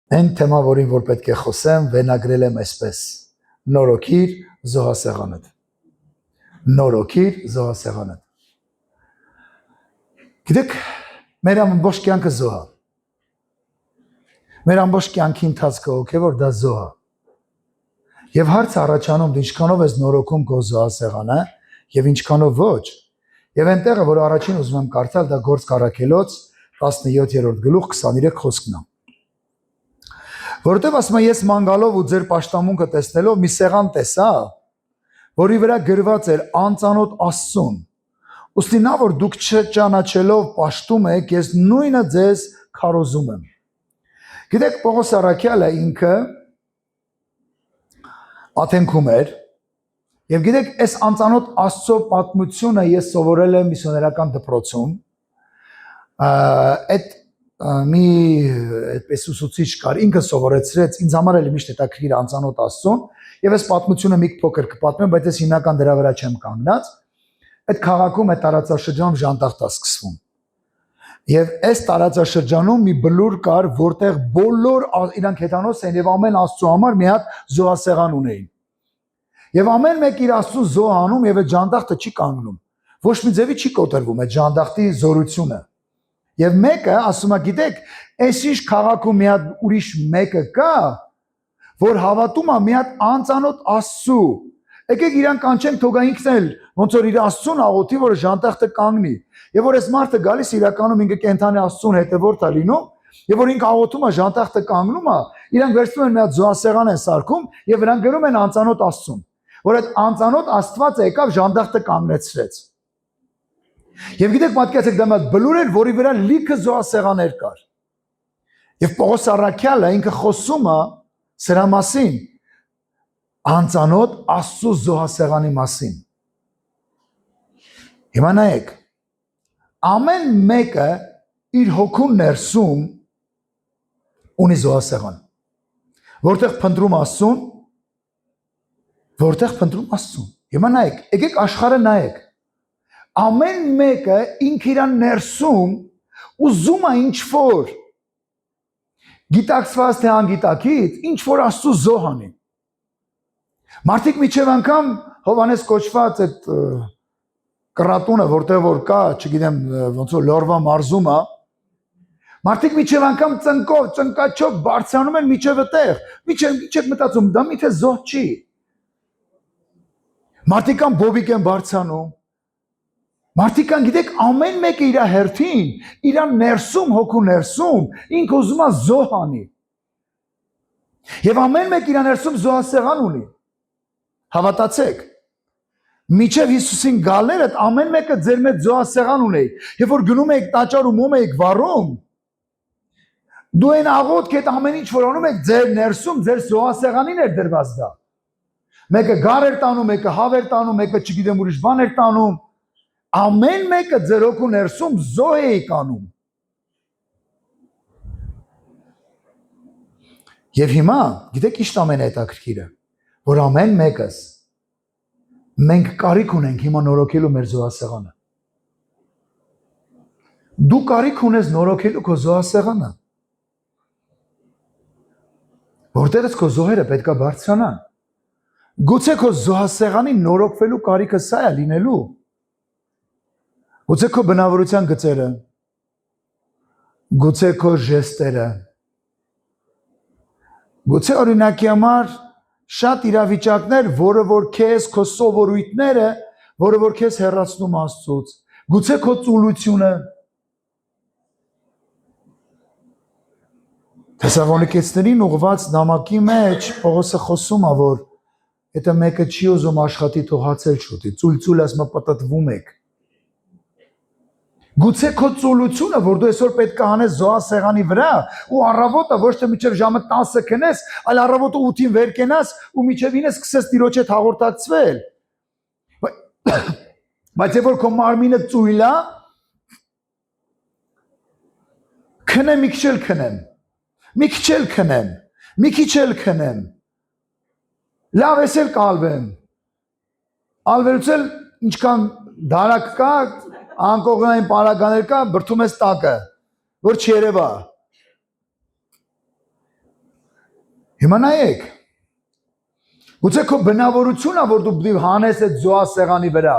Այն թեմա, որին որ պետք է խոսեմ, վերնագրել եմ այսպես. նորոգիր զոհասեղանդ։ Նորոգիր զոհասեղանդ։ Գիտեք, մեր ամբողջ կյանքը զոհ է։ Մեր ամբողջ կյանքի ընթացքը հոգևոր դա զոհ է։ Եվ հարց առաջանում դու ինչքանով ես նորոգում քո զոհասեղանը եւ ինչքանով ոչ։ Եվ այնտեղը, որ առաջին ուզում եմ կարդալ, դա Գործք առաքելոց 17-րդ գլուխ 23 խոսքն է։ Որովհետև ասում է ես մանգալով ու ձեր պաշտամունքը տեսնելով մի սեղան տեսա, որի վրա գրված էր անծանոթ Աստծուն։ Ուստի նա որ դուք չճանաչելով պաշտում եք, ես նույնը ձեզ քարոզում եմ։ Գիտեք, Պողոս առաքյալը ինքը Աթենքում էր, եւ գիտեք, այս անծանոթ Աստծո պատմությունը ես սովորել եմ միսիոներական դպրոցում։ Այդ մի այդպես ուսուցիչ կար, ինքը սովորեցրեց, ինձ համար էլ միշտ հետաքրքիր անծանոթ Աստծուն, եւ այս պատմությունը մի փոքր կպատմեմ, բայց ես հիմնական դրա վրա չեմ կանգնած։ Այդ քաղաքում այդ տարածաշրջանում ժանտախտ է սկսվում։ Եվ այս տարածաշրջանում մի բլուր կար, որտեղ բոլոր իրանք հեթանոս են եւ ամեն Աստծո համար մի հատ զոհասեղան ունեին։ Եվ ամեն մեկ իր Աստծո զոհ անում եւ այդ ժանտախտը չի կանգնում։ Ոչ մի ձևի չի կոտրվում այդ ժանտախտի զորությունը։ Եվ մեկը ասում է, գիտեք, այս ինչ քաղաքում մի հատ ուրիշ մեկը կա, որ հավատում է մի հատ անծանոթ Աստծո։ Եկեք իրան կանչենք, թող ինքն էլ ոնց որ իր Աստծուն աղոթի, որ ժանտախտը կանգնի։ Եվ որ այս մարդը գալիս իրականում ինքը կենթանի Աստծուն հետևորդ է լինում, եւ որ ինքը աղոթում է ժանտախտը կանգնում է, իրանք վերցնում են մի հատ զոհասեղան են սարքում եւ նրանք գրում են անծանոթ Աստծուն, որ այդ անծանոթ Աստվածը եկավ ժանտախտը կանգնեցրեց։ Եվ գիտեք, պատկերացեք, դա մի բլուր էր, որի վրա լիքը զոհասեղաններ կար։ Եվ Պողոս առաքյալը ինքը խոսում է սրա մասին, անծանոթ Աստծո զոհասեղանի մասին։ Հիմա նայեք, ամեն մեկը իր հոգու ներսում ունի զոհասեղան, որտեղ փնտրում Աստծուն, որտեղ փնտրում Աստծուն։ Հիմա նայեք, եկեք աշխարհը նայեք։ Ամեն մեկը ինքը իր ներսում ուզում է ինչ-որ գիտակցված թե անգիտակից ինչ-որ Աստծո զոհ անի։ Մարդիկ միջև անգամ Հովանես կոչված այդ կռատունը, որտեղ որ կա, չգիտեմ, ոնց որ Լորվա մարզում է, մարդիկ միջև անգամ ծնկով, ծնկաչով բարձրանում են միջև այդտեղ։ Միջև մտածում, դա միթե զոհ չի։ Մարդիկ ան բոբիկ են բարձրանում։ Մարդիկ ան, գիտեք, ամեն մեկը իր հերթին, իր ներսում, հոգու ներսում, ինքը ուզում է զոհ անի։ Եվ ամեն մեկ իր ներսում զոհասեղան ունի։ Հավատացեք։ Միջև Հիսուսին գալները ամեն մեկը ձեր մեջ զոհասեղան ունեի։ Երբ որ գնում եք տաճար ու մոմ եք վառում, դու այն աղոթք այդ ամեն ինչ որ անում եք ձեր ներսում, ձեր զոհասեղանին էր դրված դա։ Մեկը գար էր տանում, մեկը հավ էր տանում, մեկը չգիտեմ ուրիշ բան էր տանում։ Ամեն մեկը ձեր հոգու ներսում զոհ էի անում։ Եվ հիմա, գիտեք ինչ ամենահետաքրքիրը, որ ամեն մեկս մենք կարիք ունենք հիմա նորոգելու մեր զոհասեղանը։ Դու կարիք ունես նորոգելու քո զոհասեղանը։ Որտեղից քո զոհերը պետքա բարձրանան։ Գուցե քո զոհասեղանի նորոգվելու կարիքը սա է լինելու։ Գուցե քո բնավորության գծերը, գուցե քո ժեստերը, գուցե օրինակի համար շատ իրավիճակներ, որը որ քեզ քո սովորույթները, որը որ քեզ հեռացնում Աստծուց, գուցե քո ծուլությունը։ Թեսաղոնիկեցիներին ուղված նամակի մեջ Պողոսը խոսում է, որ եթե մեկը չի ուզում աշխատի, թող հացել շուտի, ծուլ ասում է պատտվում եք։ Գուցե քո ծուլությունը, որ դու այսօր պետք է անես զոհասեղանի վրա, ու առավոտը ոչ թե մինչև ժամը 10 քնես, այլ առավոտը 8-ին վեր կենաս ու մինչև 9 սկսես Տիրոջ հետ հաղորդակցվել։ Բայց երբ որ քո մարմինը ծույլ է, քնեմ, մի քիչ էլ քնեմ, մի քիչ էլ քնեմ, մի քիչ էլ քնեմ, լավ ես էլ կալվեմ, ալվելուց էլ ինչքան դարակ կա, անկողնային պարագաներ կա, բրդում ես տակը, որ չերևա։ Հիմա նայեք։ Գուցե քո բնավորությունն է, որ դու պետք է հանես այդ զոհասեղանի վրա։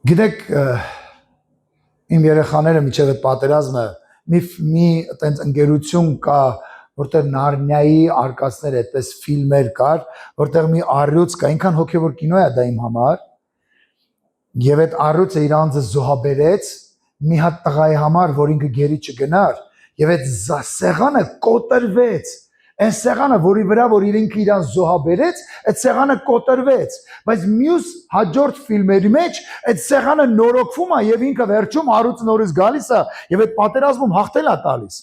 Գիտեք, իմ երեխաները միջև այդ պատերազմը մի այտենց ընկերություն կա, որտեղ Նարնիայի արկածներ այդպես ֆիլմեր կար, որտեղ մի առյուծ կա, այնքան հոգևոր կինո է դա իմ համար։ Եվ այդ առյուծը իր անձը զոհաբերեց մի հատ տղայի համար, որ ինքը գերի չգնար, եւ այդ սեղանը կոտրվեց։ Այն սեղանը, որի վրա որ ինքը իրան զոհաբերեց, այդ սեղանը կոտրվեց, բայց մյուս հաջորդ ֆիլմերի մեջ այդ սեղանը նորոգվում է եւ ինքը վերջում առյուծը նորից գալիս է եւ այդ պատերազմում հաղթել է տալիս։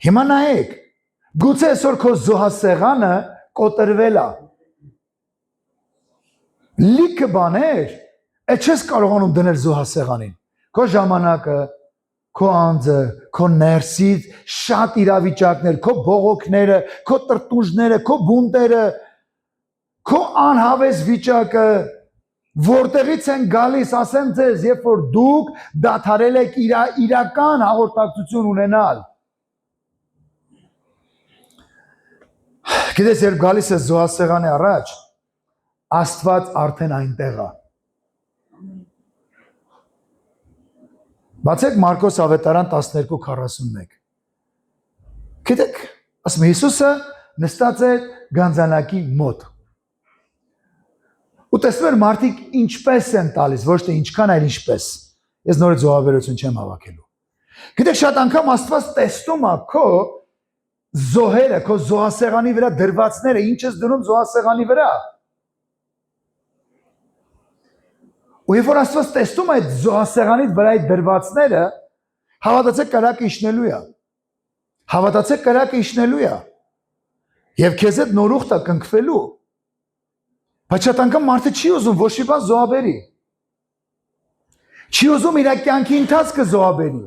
Հիմա նայեք, գուցե այսօր քո զոհասեղանը կոտրվել է։ Լիքը բաներ, այդ չես կարողանում դնել զոհասեղանին։ Քո ժամանակը, քո անձը, քո ներսից շատ իրավիճակներ, քո բողոքները, քո տրտուժները, քո բունտերը, քո անհավես վիճակը, որտեղից են գալիս, ասեմ ձեզ, երբ որ դուք դադարել եք իրական հաղորդակցություն ունենալ։ Գիտես, երբ գալիս է զոհասեղանի առաջ, Աստված արդեն այնտեղ է։ Բացեք Մարկոս ավետարան 12:41։ Գիտեք, ասում Հիսուսը նստած է գանձանակի մոտ։ Ու տեսնում էր մարդիկ ինչպես են տալիս, ոչ թե ինչքան, այլ ինչպես։ Ես նորից զոհաբերություն չեմ հավաքելու։ Գիտեք, շատ անգամ Աստված տեսնում է քո զոհերը, քո զոհասեղանի վրա դրվածները, ինչ ես դնում զոհասեղանի վրա։ Ու երբ որ Աստված տեսնում է այդ զոհասեղանի վրա այդ դրվածները, հավատացեք կրակը իջնելու է։ Հավատացեք կրակը իջնելու է։ Եվ քեզ այդ նորուխտը կնքվելու։ Բայց շատ անգամ մարդը չի ուզում ոչ մի բան զոհաբերի։ Չի ուզում իր կյանքի ընթացքը զոհաբերի։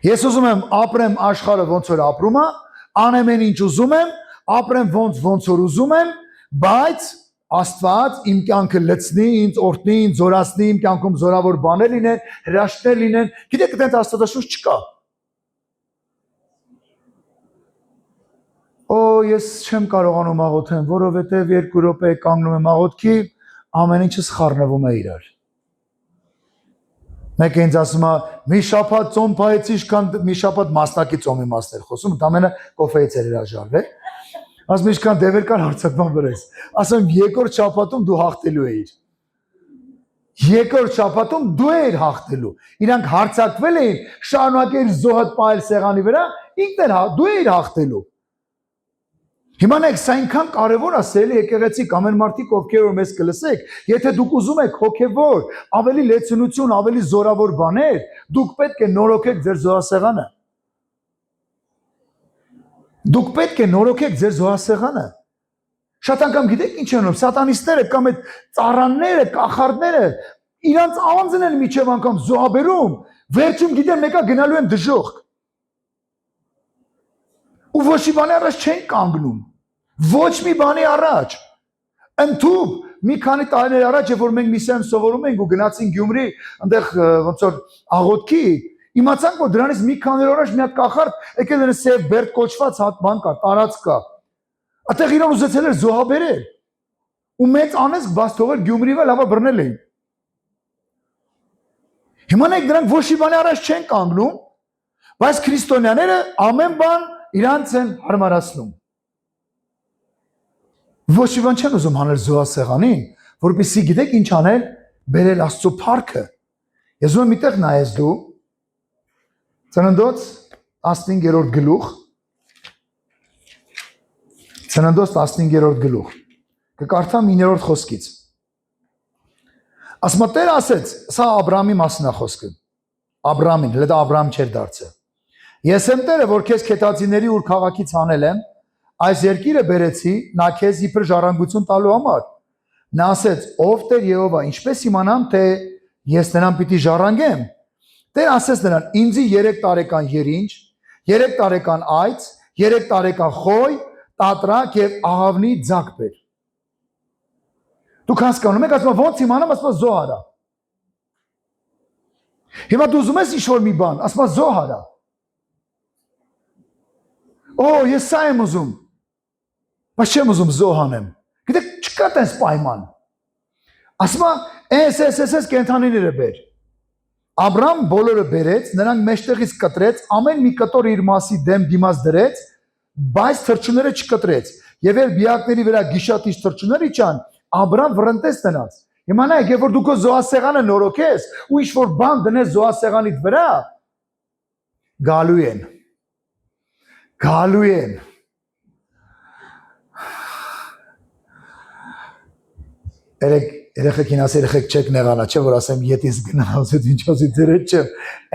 Ես ուզում եմ ապրեմ աշխարհը ոնց որ ապրում է, անեմ այն ինչ ուզում եմ, ապրեմ ոնց որ ուզում եմ, բայց Աստված իմ կյանքը լցնի, ինձ օրհնի, ինձ զորացնի, իմ կյանքում զորավոր բաներ լինեն, հրաշքներ լինեն։ Գիտեք, այդպես Աստվածաշունչ չկա։ Օ, ես չեմ կարողանում աղոթեմ, որովհետև 2 րոպե կանգնում եմ աղոթքի, ամեն ինչս խառնվում է իրար։ Մեկը ինձ ասում է, մի շաբաթ ծոմ փայեցի, ինչքան մի շաբաթ մասնակի ծոմի մասներ խոսում, ընդամենը կոֆեից էր հրաժարվել։ Ասում ինչքան դևեր կար հարցակման վրայից։ Ասում երկրորդ շաբաթում դու հաղթելու էիր։ Երկրորդ շաբաթում դու էիր հաղթելու։ Իրանք հարցակվել էին, շարունակել զոհդ պահել սեղանի վրա, ինքն էր դու էիր հաղթելու։ Հիմա նայեք, սա այնքան կարևոր է, սիրելի եկեղեցի, ամեն մարդիկ ովքեր որ մեզ կլսեք, եթե դուք ուզում եք հոգևոր, ավելի լեցունություն, ավելի զորավոր բաներ, դուք պետք է նորոգեք ձեր զոհասեղանը։ Դուք պետք է նորոգեք ձեր զոհասեղանը։ Շատ անգամ գիտեք ինչ են անում, սատանիստները կամ այդ ծառանները, կախարդները, իրանց անձն են միջև անգամ զոհաբերում, վերջում գիտեն մեկա գնալու են դժոխք։ Ու ոչ մի բանի առաջ չեն կանգնում։ Ոչ մի բանի առաջ։ Ընդհուպ մի քանի տարիներ առաջ, երբ որ մենք միսիայում սովորում ենք ու գնացինք Գյումրի, այնտեղ ոնց որ աղոթքի, իմացանք, որ դրանից մի քանի օր առաջ մի հատ կախարդ եկել էր սև բերդ կոչված հատ բան կա, տարած կա։ Այդտեղ իրան ուզեցել էր զոհաբերել։ Ու մեծ անեծք բաց թողել Գյումրի վրա լավա բռնել էին։ Հիմա նայեք, դրանք ոչ մի բանի առաջ չեն կանգնում, բայց քրիստոնյաները ամեն բան իրանց են հարմարացնում։ Ոչ մի բան չեն ուզում հանել զոհասեղանին, որպեսզի գիտեք ինչ անել, բերել Աստծո փառքը։ Ես ուզում եմ միտեղ նայես դու Ծննդոց 15-րդ գլուխ Ծննդոց 15-րդ գլուխ կկարդամ 9-րդ խոսքից։ Ասма Տեր ասեց, սա Աբրամի մասն է խոսքը։ Աբրամին, հենց Աբրամ չէր դարձել։ Ես եմ Տերը, որ քեզ քետացիների ուր քաղաքից հանել եմ, այս երկիրը բերեցի, նա քեզ իբր ժառանգություն տալու համար։ Նա ասեց. ով Տեր Եհովա, ինչպես իմանամ, թե ես նրան պիտի ժառանգեմ։ Տեր ասեց նրան. ինձի 3 տարեկան երինջ, 3 տարեկան այծ, 3 տարեկան խոյ, տատրակ եւ աղավնի ձակ բեր։ Դուք հասկանում եք, ասում ոնց իմանամ, ասում զոհարա։ Հիմա դու ուզում ես ինչ-որ մի բան, ասում ես զոհարա։ Օ, ես սա եմ ուզում։ Բայց չեմ ուզում զոհանեմ։ Գիտեք, չկա տես պայման։ Ասում ես կենթանիները բեր։ Աբրամ բոլորը բերեց, նրանք մեջտեղից կտրեց, ամեն մի կտոր իր մասի դեմ դիմաց դրեց, բայց թրջունները չկտրեց։ Եվ երբ բիակների վրա գիշատիչ թրջուններ իջան, Աբրամ վռնդեց նրանց։ Հիմա նայեք, երբ որ դու քո զոհասեղանը նորոգես ու ինչ-որ բան դնես զոհասեղանիդ վրա, գալու են։ Գալու են։ Երեխեքին ասել, երեխեք չեք նեղանա, չէ, որ ասեմ ետիս գնացուց ինչ ասի ձերդ չեմ,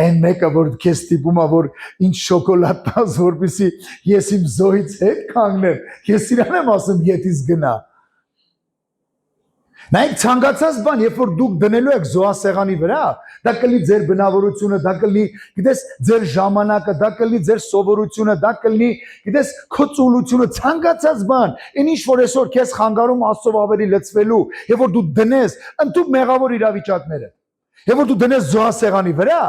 այն մեկը, որ քեզ տիպում է, որ ինչ շոկոլադ տաս, որպեսզի ես իմ զոհից հետ կանգնեմ, ես իրան եմ ասում ետիս գնա։ Նայեք ցանկացած բան, երբ որ դուք դնելու եք զոհասեղանի վրա, դա կլինի ձեր բնավորությունը, դա կլինի, գիտես, ձեր ժամանակը, դա կլինի ձեր սովորությունը, դա կլինի, գիտես, քո ծուլությունը, ցանկացած բան, այն ինչ որ այսօր քեզ խանգարում Աստծով ավելի լծվելու, երբ որ դու դնես, ընդդուք մեղավոր իրավիճակները, երբ որ դու դնես զոհասեղանի վրա,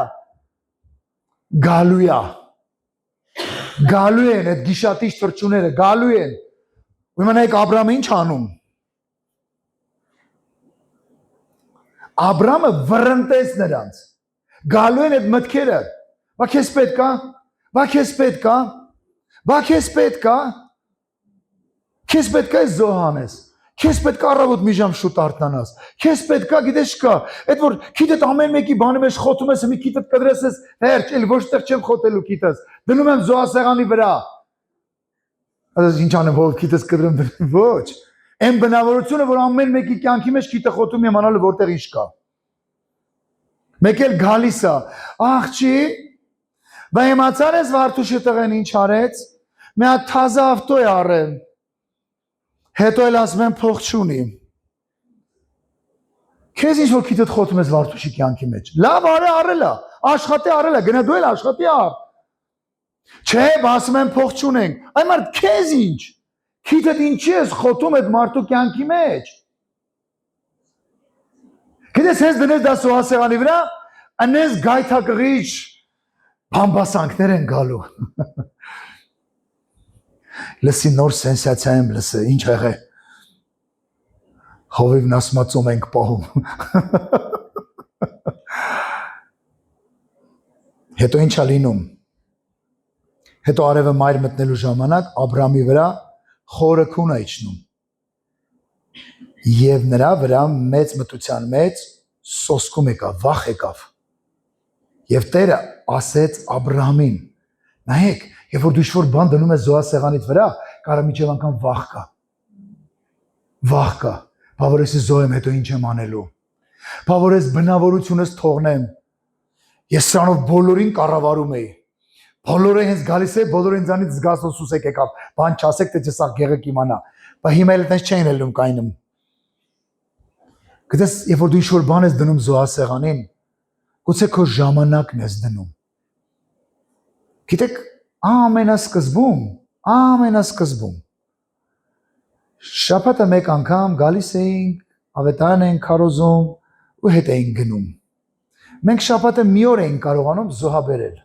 գալու է։ Գալու են այդ գիշատիչ թրջունները, գալու են։ Ու հիմա նայեք Աբրամը ինչ անում։ Աբրամը վռնդեց նրանց։ Գալու են այդ մտքերը։ Բա քեզ պետք է, բա քեզ պետք է, բա քեզ պետք է, քեզ պետք է զոհանես, քեզ պետք է առավոտ մի ժամ շուտ արթնանաս, քեզ պետք է, գիտես չկա, այդ որ քիթդ ամեն մեկի բանի մեջ խոթում ես, մի քիթդ կդրես ես, վերջ, էլ ոչ տեղ չեմ խոթելու քիթս, դնում եմ զոհասեղանի վրա։ Ասես ինչ անեմ, որ քիթս կդրեմ, ոչ։ Այն բնավորությունը, որ ամեն մեկի կյանքի մեջ քիթը խոթում իմանալը որտեղ ինչ կա։ Մեկ էլ գալիս է, աղջի, բա իմացար ես Վարդուշի տղեն ինչ արեց, մի հատ թազա ավտո է առել, հետո էլ ասում եմ փող չունի։ Քեզ ինչ որ քիթդ խոթում ես Վարդուշի կյանքի մեջ, լավ արել է, աշխատի արել է, գնա դու էլ աշխատի առ։ Չէ, ասում եմ փող չունենք, այ մարդ քեզ ինչ։ Քիթդ ինչի ես խոթում այդ մարդու կյանքի մեջ։ Գիտես հենց դնես դա զոհասեղանի վրա, անես գայթակղիչ բամբասանքներ են գալու։ Լսի նոր սենսացիա եմ լսել, ինչ եղե։ Հովիվն ասմացում ենք պահում։ Հետո ինչ է լինում։ Հետո արևը մայր մտնելու ժամանակ Աբրամի վրա խորը քուն է իջնում։ Եվ նրա վրա մեծ մտության մեջ սոսկում եկավ, վախ եկավ։ Եվ Տերը ասեց Աբրամին. նայեք, երբ որ դու ինչ-որ բան դնում ես զոհասեղանիդ վրա, կարող միջև անգամ վախ կա։ Վախ կա, բա որ ես զոհեմ, հետո ինչ եմ անելու։ Բա որ ես բնավորությունս թողնեմ։ Ես սրանով բոլորին կառավարում էի։ Բոլորը հենց գալիս է, բոլորը ինձանից զգացող սուսեք եկավ, բան չասեք, թե չսա գեղեք իմանա, բա հիմա էլ այդպես չեն ելնում կայնում։ Գիտես, երբ որ դու ինչ-որ բան ես դնում զոհասեղանին, գուցե քո ժամանակն ես դնում։ Գիտեք, ամենասկզբում շաբաթը մեկ անգամ գալիս էինք, ավետարան էինք քարոզում ու հետ էինք գնում։ Մենք շաբաթը մի օր էինք կարողանում զոհաբերել։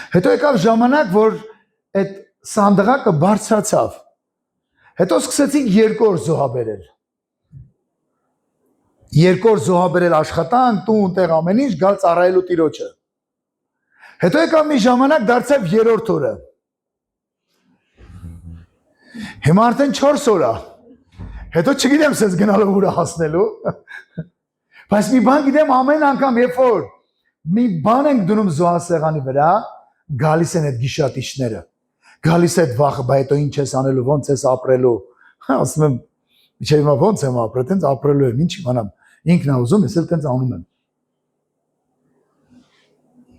Հետո եկավ ժամանակ, որ այդ սանդղակը բարձրացավ։ Հետո սկսեցինք երկու օր զոհաբերել։ Երկու օր զոհաբերել աշխատանք, տուն, տեղ ամեն ինչ, գալ ծառայելու Տիրոջը։ Հետո եկավ մի ժամանակ, դարձավ երրորդ օրը։ Հիմա արդեն 4 օր է։ Հետո չգիտեմ սենց գնալով ուր հասնելու։ Բայց մի բան գիտեմ, ամեն անգամ երբ որ մի բան ենք դնում զոհասեղանի վրա, գալիս են այդ գիշատիչները։ Գալիս է այդ վախը, բա հետո ինչ ես անելու, ոնց ես ապրելու։ Ասում եմ, միջև հիմա ոնց եմ ապրել, տենց ապրելու եմ, ինչ իմանամ։ Ինքն է ուզում, ես էլ տենց անում եմ։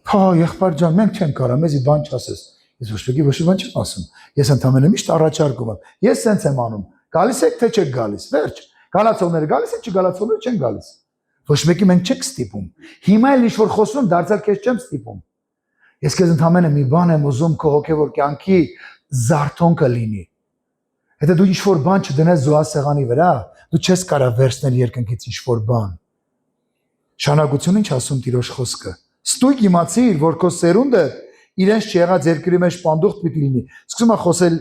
Հա, եղբայր ջան, մենք չենք կարա, մեզի բան չասես։ Ես ոչ մի բան չեմ ասում։ Ես ընդամենը միշտ առաջարկում եմ։ Ես սենց եմ անում։ Գալիս եք, թե չեք գալիս։ Վերջ։ Գալացողները գալիս են, չգալացողները չեն գալիս։ Ոչ մեկի մենք չենք ստիպում։ Հիմա էլ ինչ-որ խոսում, դարձյալ քեզ չեմ ստիպում։ Ես քեզ ընդամենը մի բան եմ ուզում քո հոգևոր կյանքի զարթոնքը լինի։ Եթե դու ինչ-որ բան չդնես զոհասեղանի վրա, դու չես կարա վերցնել երկնքից ինչ-որ բան։ Շանակություն ինչ ասում Տիրոջ խոսքը։ Ստույգ իմացիր, որ քո սերունդը իրենց չեղած երկրի մեջ պանդուխտ պիտի լինի։ Սկսում է խոսել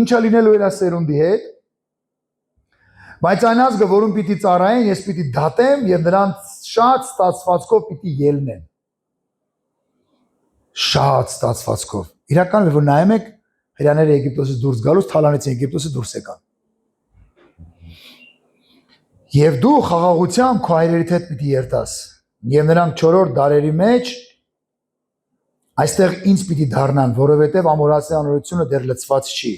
ինչա լինելու իր սերունդի հետ։ Բայց այն ազգը, որում պիտի ծառայեն, ես պիտի դատեմ եւ նրանց շատ ստացվածքով պիտի ելնեմ։ Շատ ստացվածքով։ Իրականում որ նայում եք հրյաները Եգիպտոսից դուրս գալուց թալանեցին Եգիպտոսը դուրս եկան։ Եվ դու խաղաղությամբ քո հայրերիդ հետ պիտի երթաս։ Եվ նրանք 4-րդ դարերի մեջ այստեղ ինձ պիտի դառնան, որովհետև ամորացի անորությունը դեռ լցված չի։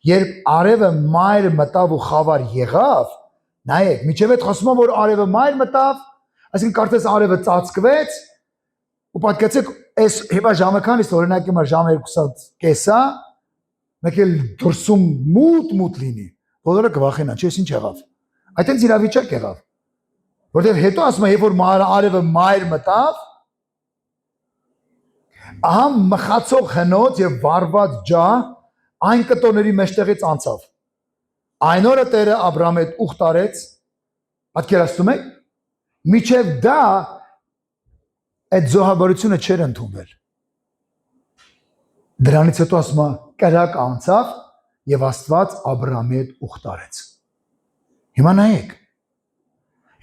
Երբ արևը մայր մտավ ու խավար եղավ, նայեք, միջև այդ խոսում որ արևը մայր մտավ, այսինքն կարծես արևը ծածկվեց, ու պատկերացեք, այս հետո ժամը քանից օրինակ հիմա ժամը 2:30-ա, մեկ էլ դուրսում մութ լինի, բոլորը կվախենան, չէ՞, ինչ եղավ։ Այդտենց իրավիճակ եղավ։ Որտեղ հետո ասում է, երբ որ արևը մայր մտավ, ահա մխացող հնոց եւ վառված ջահ այն կտորների մեջտեղից անցավ։ Այն օրը Տերը Աբրահամի հետ ուխտ արեց, պատկերացնում եք, միջև դա այդ զոհաբերությունը չէր ընդունվել։ Դրանից հետո ասում է կրակ անցավ եւ Աստված Աբրահամի հետ ուխտ արեց։ Հիմա նայեք,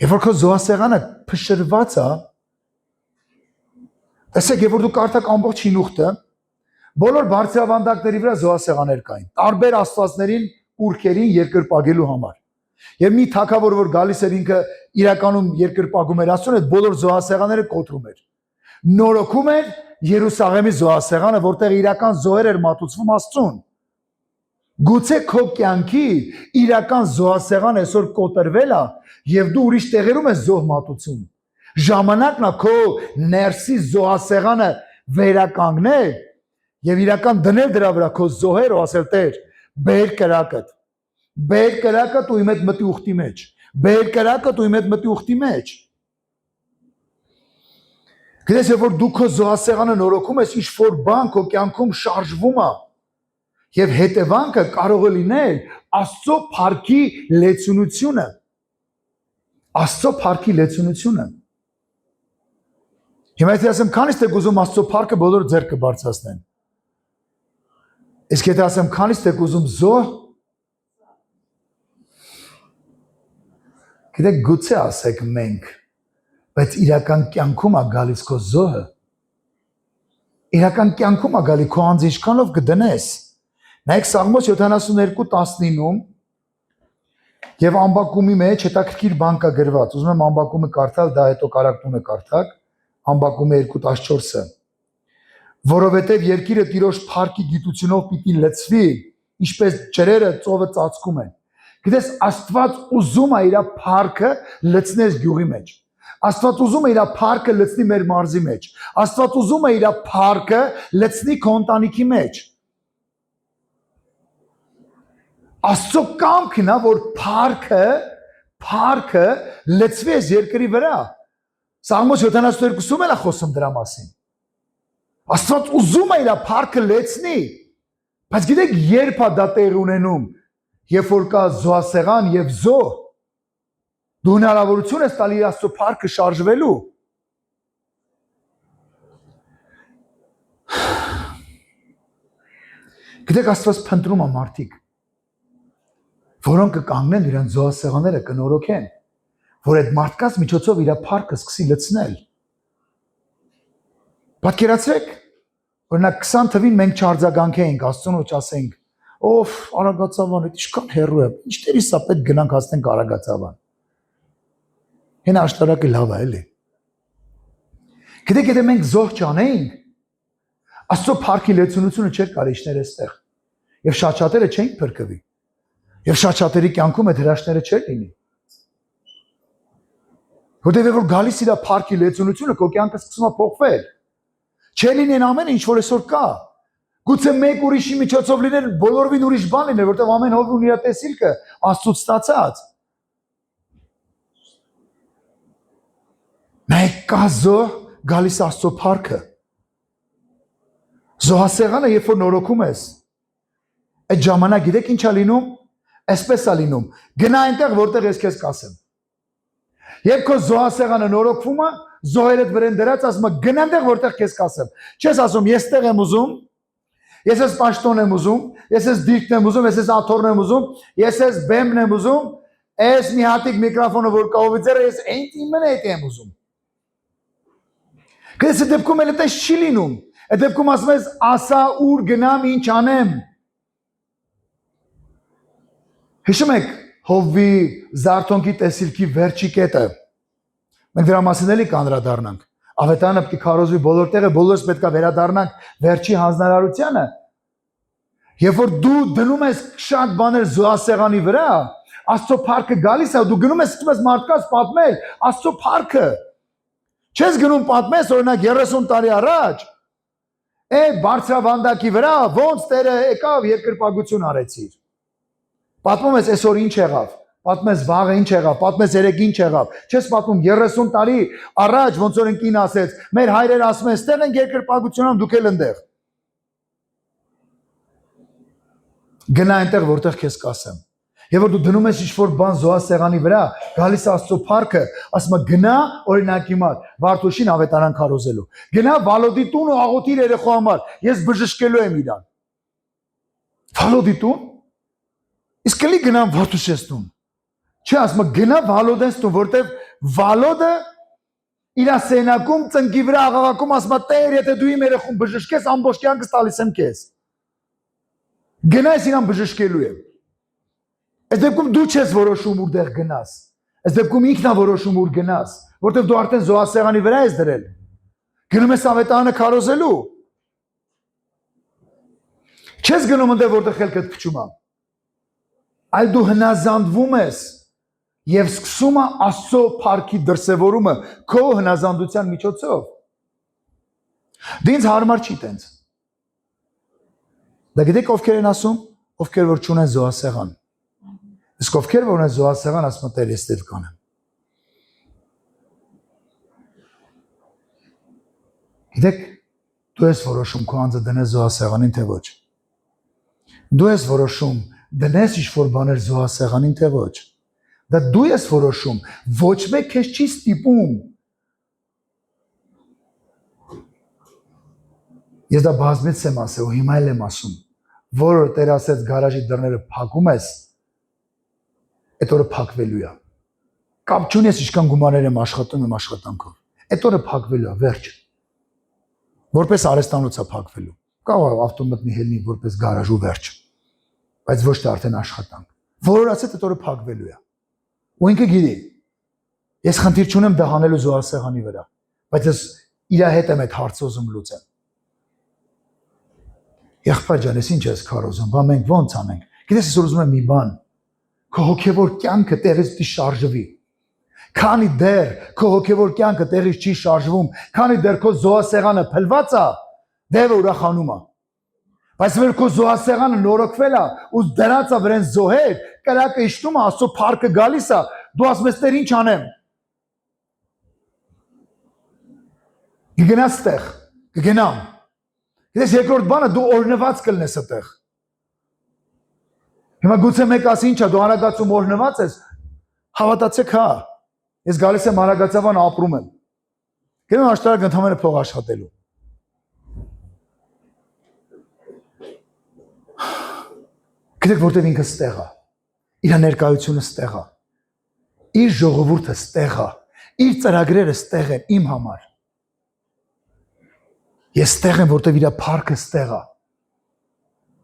երբ որ քո զոհասեղանը փշրված է, տեսեք, երբ որ դու կարդաք ամբողջ հինուխտը, բոլոր բարձրավանդակների վրա զոհասեղաններ կային, տարբեր աստվածներին, ուրքերին երկրպագելու համար։ Եվ մի թագավոր որ գալիս էր ինքը իրականում երկրպագում էր Աստծուն, այդ բոլոր զոհասեղանները կոտրում էր։ Նորոգում էր Երուսաղեմի զոհասեղանը, որտեղ իրական զոհեր էր մատուցվում Աստծուն։ Գուցե քո կյանքի իրական զոհասեղանը այսօր կոտրվել է եւ դու ուրիշ տեղերում ես զոհ մատուցում։ Ժամանակն է քո ներսի զոհասեղանը վերականգնել եւ իրական դնել դրա վրա քո զոհերը ու ասել Տեր, բեր կրակդ։ Բեր կրակդ ու իմ հետ մտի ուխտի մեջ։ Բեր կրակդ ու իմ հետ մտի ուխտի մեջ։ Գիտես, որ դու քո զոհասեղանը նորոգում ես, ինչ որ բան քո կյանքում շարժվում է։ Եվ հետևանքը կարող է լինել Աստծո փառքի լեցունությունը։ Աստծո փառքի լեցունությունը։ Հիմա եթե ասեմ, քանից եք ուզում Աստծո փառքը բոլոր ձեռքը բարձրացնեն։ Իսկ եթե ասեմ, քանից եք ուզում զոհ, գիտեք, գուցե ասեք մենք, բայց իրական կյանքում է գալիս քո զոհը։ Իրական կյանքում է գալի քո անձը ինչքանով կդնես։ Նայեք Սաղմոս 72:19-ում եւ ամբակումի մեջ հետաքրքիր բան կա գրված։ Ուզում եմ ամբակումը կարդալ, դա հետո կարակտունը կարդակ։ Ամբակումը 2:14-ը։ Որովհետև երկիրը Տիրոջ փառքի գիտությունով պիտի լցվի, ինչպես ջրերը ծովը ծածկում են։ Գիտես, Աստված ուզում է իր փառքը լցնել գյուղի մեջ։ Աստված ուզում է իր փառքը լցնի մեր մարզի մեջ։ Աստված ուզում է իր փառքը լցնի քո ընտանիքի մեջ։ Աստծո կամքն է, որ փառքը լցվի այս երկրի վրա։ Սաղմոս 72-ում էլ է խոսում դրա մասին։ Աստված ուզում է իր փառքը լեցնի, բայց գիտեք երբ է դա տեղի ունենում, երբ որ կա զոհասեղան եւ զոհ, դու հնարավորություն ես տալի Աստծո փառքը շարժվելու։ Գիտեք Աստված փնտրում է մարդիկ, որոնք կկանգնեն իրենց զոհասեղանները կնորոգեն, որ այդ մարդկանց միջոցով իր փառքը սկսի լցնել։ Պատկերացրեք, օրինակ 20 թվին մենք չարձագանքեինք Աստծուն ու չասենք, ով Արագածավան, այդ ինչքան հեռու է, ինչ տերիս է պետք գնանք հասնենք Արագածավան։ Հենա աշտարակը լավ է, էլի։ Գիտեք, եթե մենք զոհ չանեինք, Աստծո փառքի լեցունությունը չէր կարի իջներ այստեղ։ Եվ շատ-շատերը չէին փրկվի։ Եվ շատ-շատերի կյանքում այդ հրաշքները չէր լինի։ Որտեղ որ գալիս իր փառքի լեցունությունը, քո կյանքը սկսում է փոխվել։ Չէ լինեն ամենը ինչ որ այսօր կա։ Գուցե մեկ ուրիշի միջոցով լիներ, բոլորովին ուրիշ բան լիներ, որտեղ ամեն հով ունի իր տեսիլքը Աստծուց ստացած։ Մեկ կա զոհ, գալիս Աստծո փառքը։ Զոհասեղանը երբ որ նորոգում ես, այդ ժամանակ գիտեք ինչ է լինում։ Այսպես է լինում։ Գնա այնտեղ, որտեղ ես քեզ կասեմ։ Երբ քո զոհասեղանը նորոգվում է, զոհերդ վրան դրած ասում է գնանտեղ որտեղ քեզ կասեմ։ Չես ասում ես տեղ եմ ուզում, ես ես պաշտոն եմ ուզում, ես ես դիրքն եմ ուզում, ես ես աթոռն եմ ուզում, ես ես բեմն եմ ուզում, ես մի հատիկ միկրոֆոնը որ կողովիցերը ես ain't իմն եմ ուզում։ Քեզ դեպքում էլ դա չի լինում։ Այդ դեպքում ասում ես ասա ուր գնամ ինչ անեմ։ Հիշում եք Հովվի Զարթոնքի տեսիլքի վերջի կետը։ Մենք դրա մասին էլի կանդրադառնանք։ Ավետարանը պետք է քարոզվի բոլոր տեղը, բոլորս պետք է վերադառնանք վերջի հանձնարարությանը։ Երբ որ դու դնում ես շատ բաներ զոհասեղանի վրա, Աստծո փառքը գալիս է, դու գնում ես սկսում ես մարդկանց պատմել Աստծո փառքը։ Չես գնում պատմես օրինակ 30 տարի առաջ, բարձրավանդակի վրա ոնց Տերը եկավ երկրպագություն արեցիր։ Պատմում ես այսօր ինչ եղավ, պատմես վաղը ինչ եղավ, պատմես երեկ ինչ եղավ։ Չես պատմում 30 տարի առաջ ոնց որ ինքին ասեց, մեր հայրերը ասում են, ստեղ են երկրպագությունում դուք էլ ընդեղ։ Գնա այնտեղ որտեղ քեզ կասեմ։ Եվ որ դու դնում ես ինչ-որ բան զոհասեղանի վրա, գալիս Աստծո փառքը, ասում է գնա օրինակի համար, Վարդուշին ավետարան քարոզելու։ Գնա Վալոդի տուն ու աղոթիր երեխու համար, ես բժշկելու եմ իրան։ Վալոդի տուն։ Իսկ էլի գնամ Վարդուշես տուն։ Չէ, ասում է գնա Վալոդես տուն, որտեվ Վալոդը իր սենակում ծնկի վրա աղաղակում ասում է Տեր, եթե դու իմ երեխուն բժշկես, ամբողջ կյանքս տալիս եմ քեզ։ Գնաս իրան բժշկելու եմ։ Այս դեպքում դու չես որոշում որտեղ գնաս։ Այս դեպքում ինքն է որոշում ուր գնաս, որտեղ դու արդեն զոհասեղանի վրա ես դրել։ Գնում ես ավետարանը քարոզելու։ Չես գնում այնտեղ որտեղ խելքդ փչում է։ Այլ դու հնազանդվում ես եւ սկսում է Աստծո փառքի դրսևորումը քո հնազանդության միջոցով։ Դե ինձ հարմար չի տենց։ Դա գիտեք ովքեր են ասում, ովքեր որ չունեն զոհասեղան։ Իսկ ովքեր որ ունեն զոհասեղան, ասում են Տեր ես դեպ կանեմ։ Գիտեք, դու ես որոշում քո անձը դնես զոհասեղանին թե ոչ։ Դու ես որոշում դնես ինչ-որ բաներ զոհասեղանին թե ոչ։ Դա դու ես որոշում, ոչ մեկ քեզ չի ստիպում։ Ես դա բազմից եմ ասել ու հիմա էլ եմ ասում, որ Տեր ասեց գարաժի դռները փակում ես, այդ օրը փակվելու է։ Կապ չունես ինչքան գումարներ եմ աշխատում եմ աշխատանքով։ Այդ օրը փակվելու է, վերջ։ Որպես արհեստանոց է փակվելու։ Կարող է ավտոմատնի հելնի որպես գարաժ ու վերջ։ Բայց ոչ թե արդեն աշխատանք։ Որ ասեց այդ օրը փակվելու է։ Ու ինքը գիտի։ Ես խնդիր չունեմ դա հանելու զոհասեղանի վրա, բայց ես իր հետ եմ այդ հարցը ուզում լուծեմ։ Եղբայր ջան, ես ինչ ես քարոզում, բա մենք ո՞նց անենք։ Գիտես, ես ուզում եմ մի բան։ Քո հոգևոր կյանքը տեղից պիտի շարժվի։ Քանի դեռ քո հոգևոր կյանքը տեղից չի շարժվում, քանի դեռ քո զոհասեղանը փլված է, դեպը ուրախանում է։ Բայց որ քո զոհասեղանը նորոգվել է ու դրած է վրան զոհեր, կրակը իշտում է, Աստծո փառքը գալիս է, դու ասում ես Տեր ինչ անեմ։ Գնաս տեղ, գնամ։ Գիտես երկրորդ բանը դու օրնված կլնես այդտեղ։ Հիմա գուցե մեկ ասի ինչա դու Արագածում օրնված ես, հավատացեք հա, ես գալիս եմ Արագածավան ապրում եմ։ Գնում եմ աշտարակ ընդհանրապես փող աշխատելու։ Գիտեք որտեղ ինքը ստեղ է, իր ներկայությունը ստեղ է, իր ժողովուրդը ստեղ է, իր ծրագրերը ստեղ են իմ համար։ Ես ստեղ եմ, որտեղ իր փառքը ստեղ է։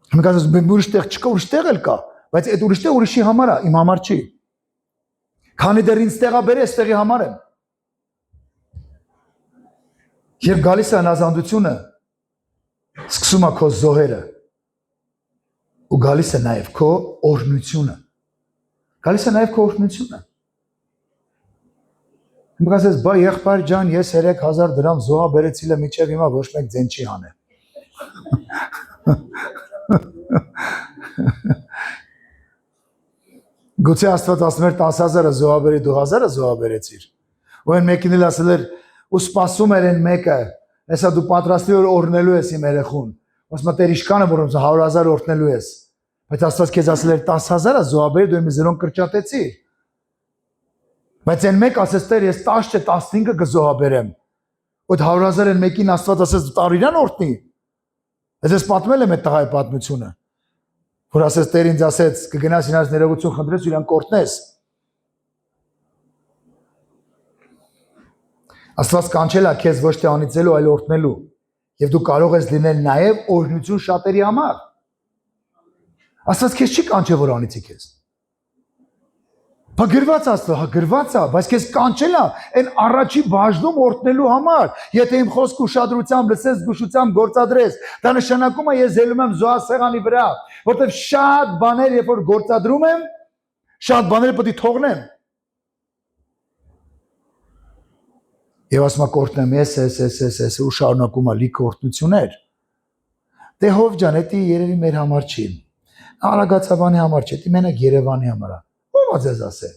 Մենք ասում ենք ուրիշ տեղ չկա, ուրիշ տեղ էլ կա, բայց այդ ուրիշ տեղ ուրիշի համար է, իմ համար չի։ Քանի դեռ ինձ տեղա բերես, այստեղի համար եմ։ Երբ գալիս է հնազանդությունը, սկսում է քո զոհերը ու գալիս է նաև քո օրհնությունը։ Գալիս է նաև քո օրհնությունը։ Մենք ասես, բա եղբայր ջան, ես 3000 դրամ զոհա բերեցի եմ միջև հիմա ոչ մեկ ձեն չի հանել։ Գուցե Աստված ասում էր 10000-ը զոհա բերի, դու 1000-ը զոհա բերեցիր։ Ու այն մեկին էլ ասել էր, ու սպասում էր այն մեկը, հեսա դու պատրաստի որ օրհնելու ես իմ երեխուն։ Ասում է Տեր իշքանը որ 100,000 օրհնելու ես։ Բայց Աստված քեզ ասել էր 10000-ը զոհա բերի, դու իմ զրոն կրճատեցիր։ Բայց այն մեկ ասես Տեր, ես 10 չէ 15-ը կզոհաբերեմ։ Այդ 100,000 են մեկին Աստված ասես տարիրան օրտնի։ Ես պատմել եմ այդ տղայի պատմությունը։ Որ ասես Տեր ինձ ասեց կգնաս իրաց ներողություն խնդրես ու իրան կորտնես։ Աստված կանչել է քեզ ոչ թե անիծելու, այլ օրտնելու։ Եվ դու կարող ես լինել նաև օրհնություն շատերի համար։ Աստված քեզ չի կանչել որ անիծի քեզ։ Բա գրված Աստված, հա գրված է, բայց քեզ կանչել է այն առաջի բաժնում օրտնելու համար։ Եթե իմ խոսքը ուշադրությամբ լսես, զգուշությամբ գործադրես, դա նշանակում է ես ելնում եմ զոհասեղանի վրա, որտեղ շատ բաներ երբ որ գործադրում եմ, շատ բաներ պետք է թողնեմ։ Եվ ասում եմ կորտնեմ ես ու շարունակում է լիք օրտնություններ։ Դե հով ջան, դա երևի մեր համար չի։ Արագացավանի համար չի, դա մենակ Երևանի համար է։ Ո՞վ է ձեզ ասել։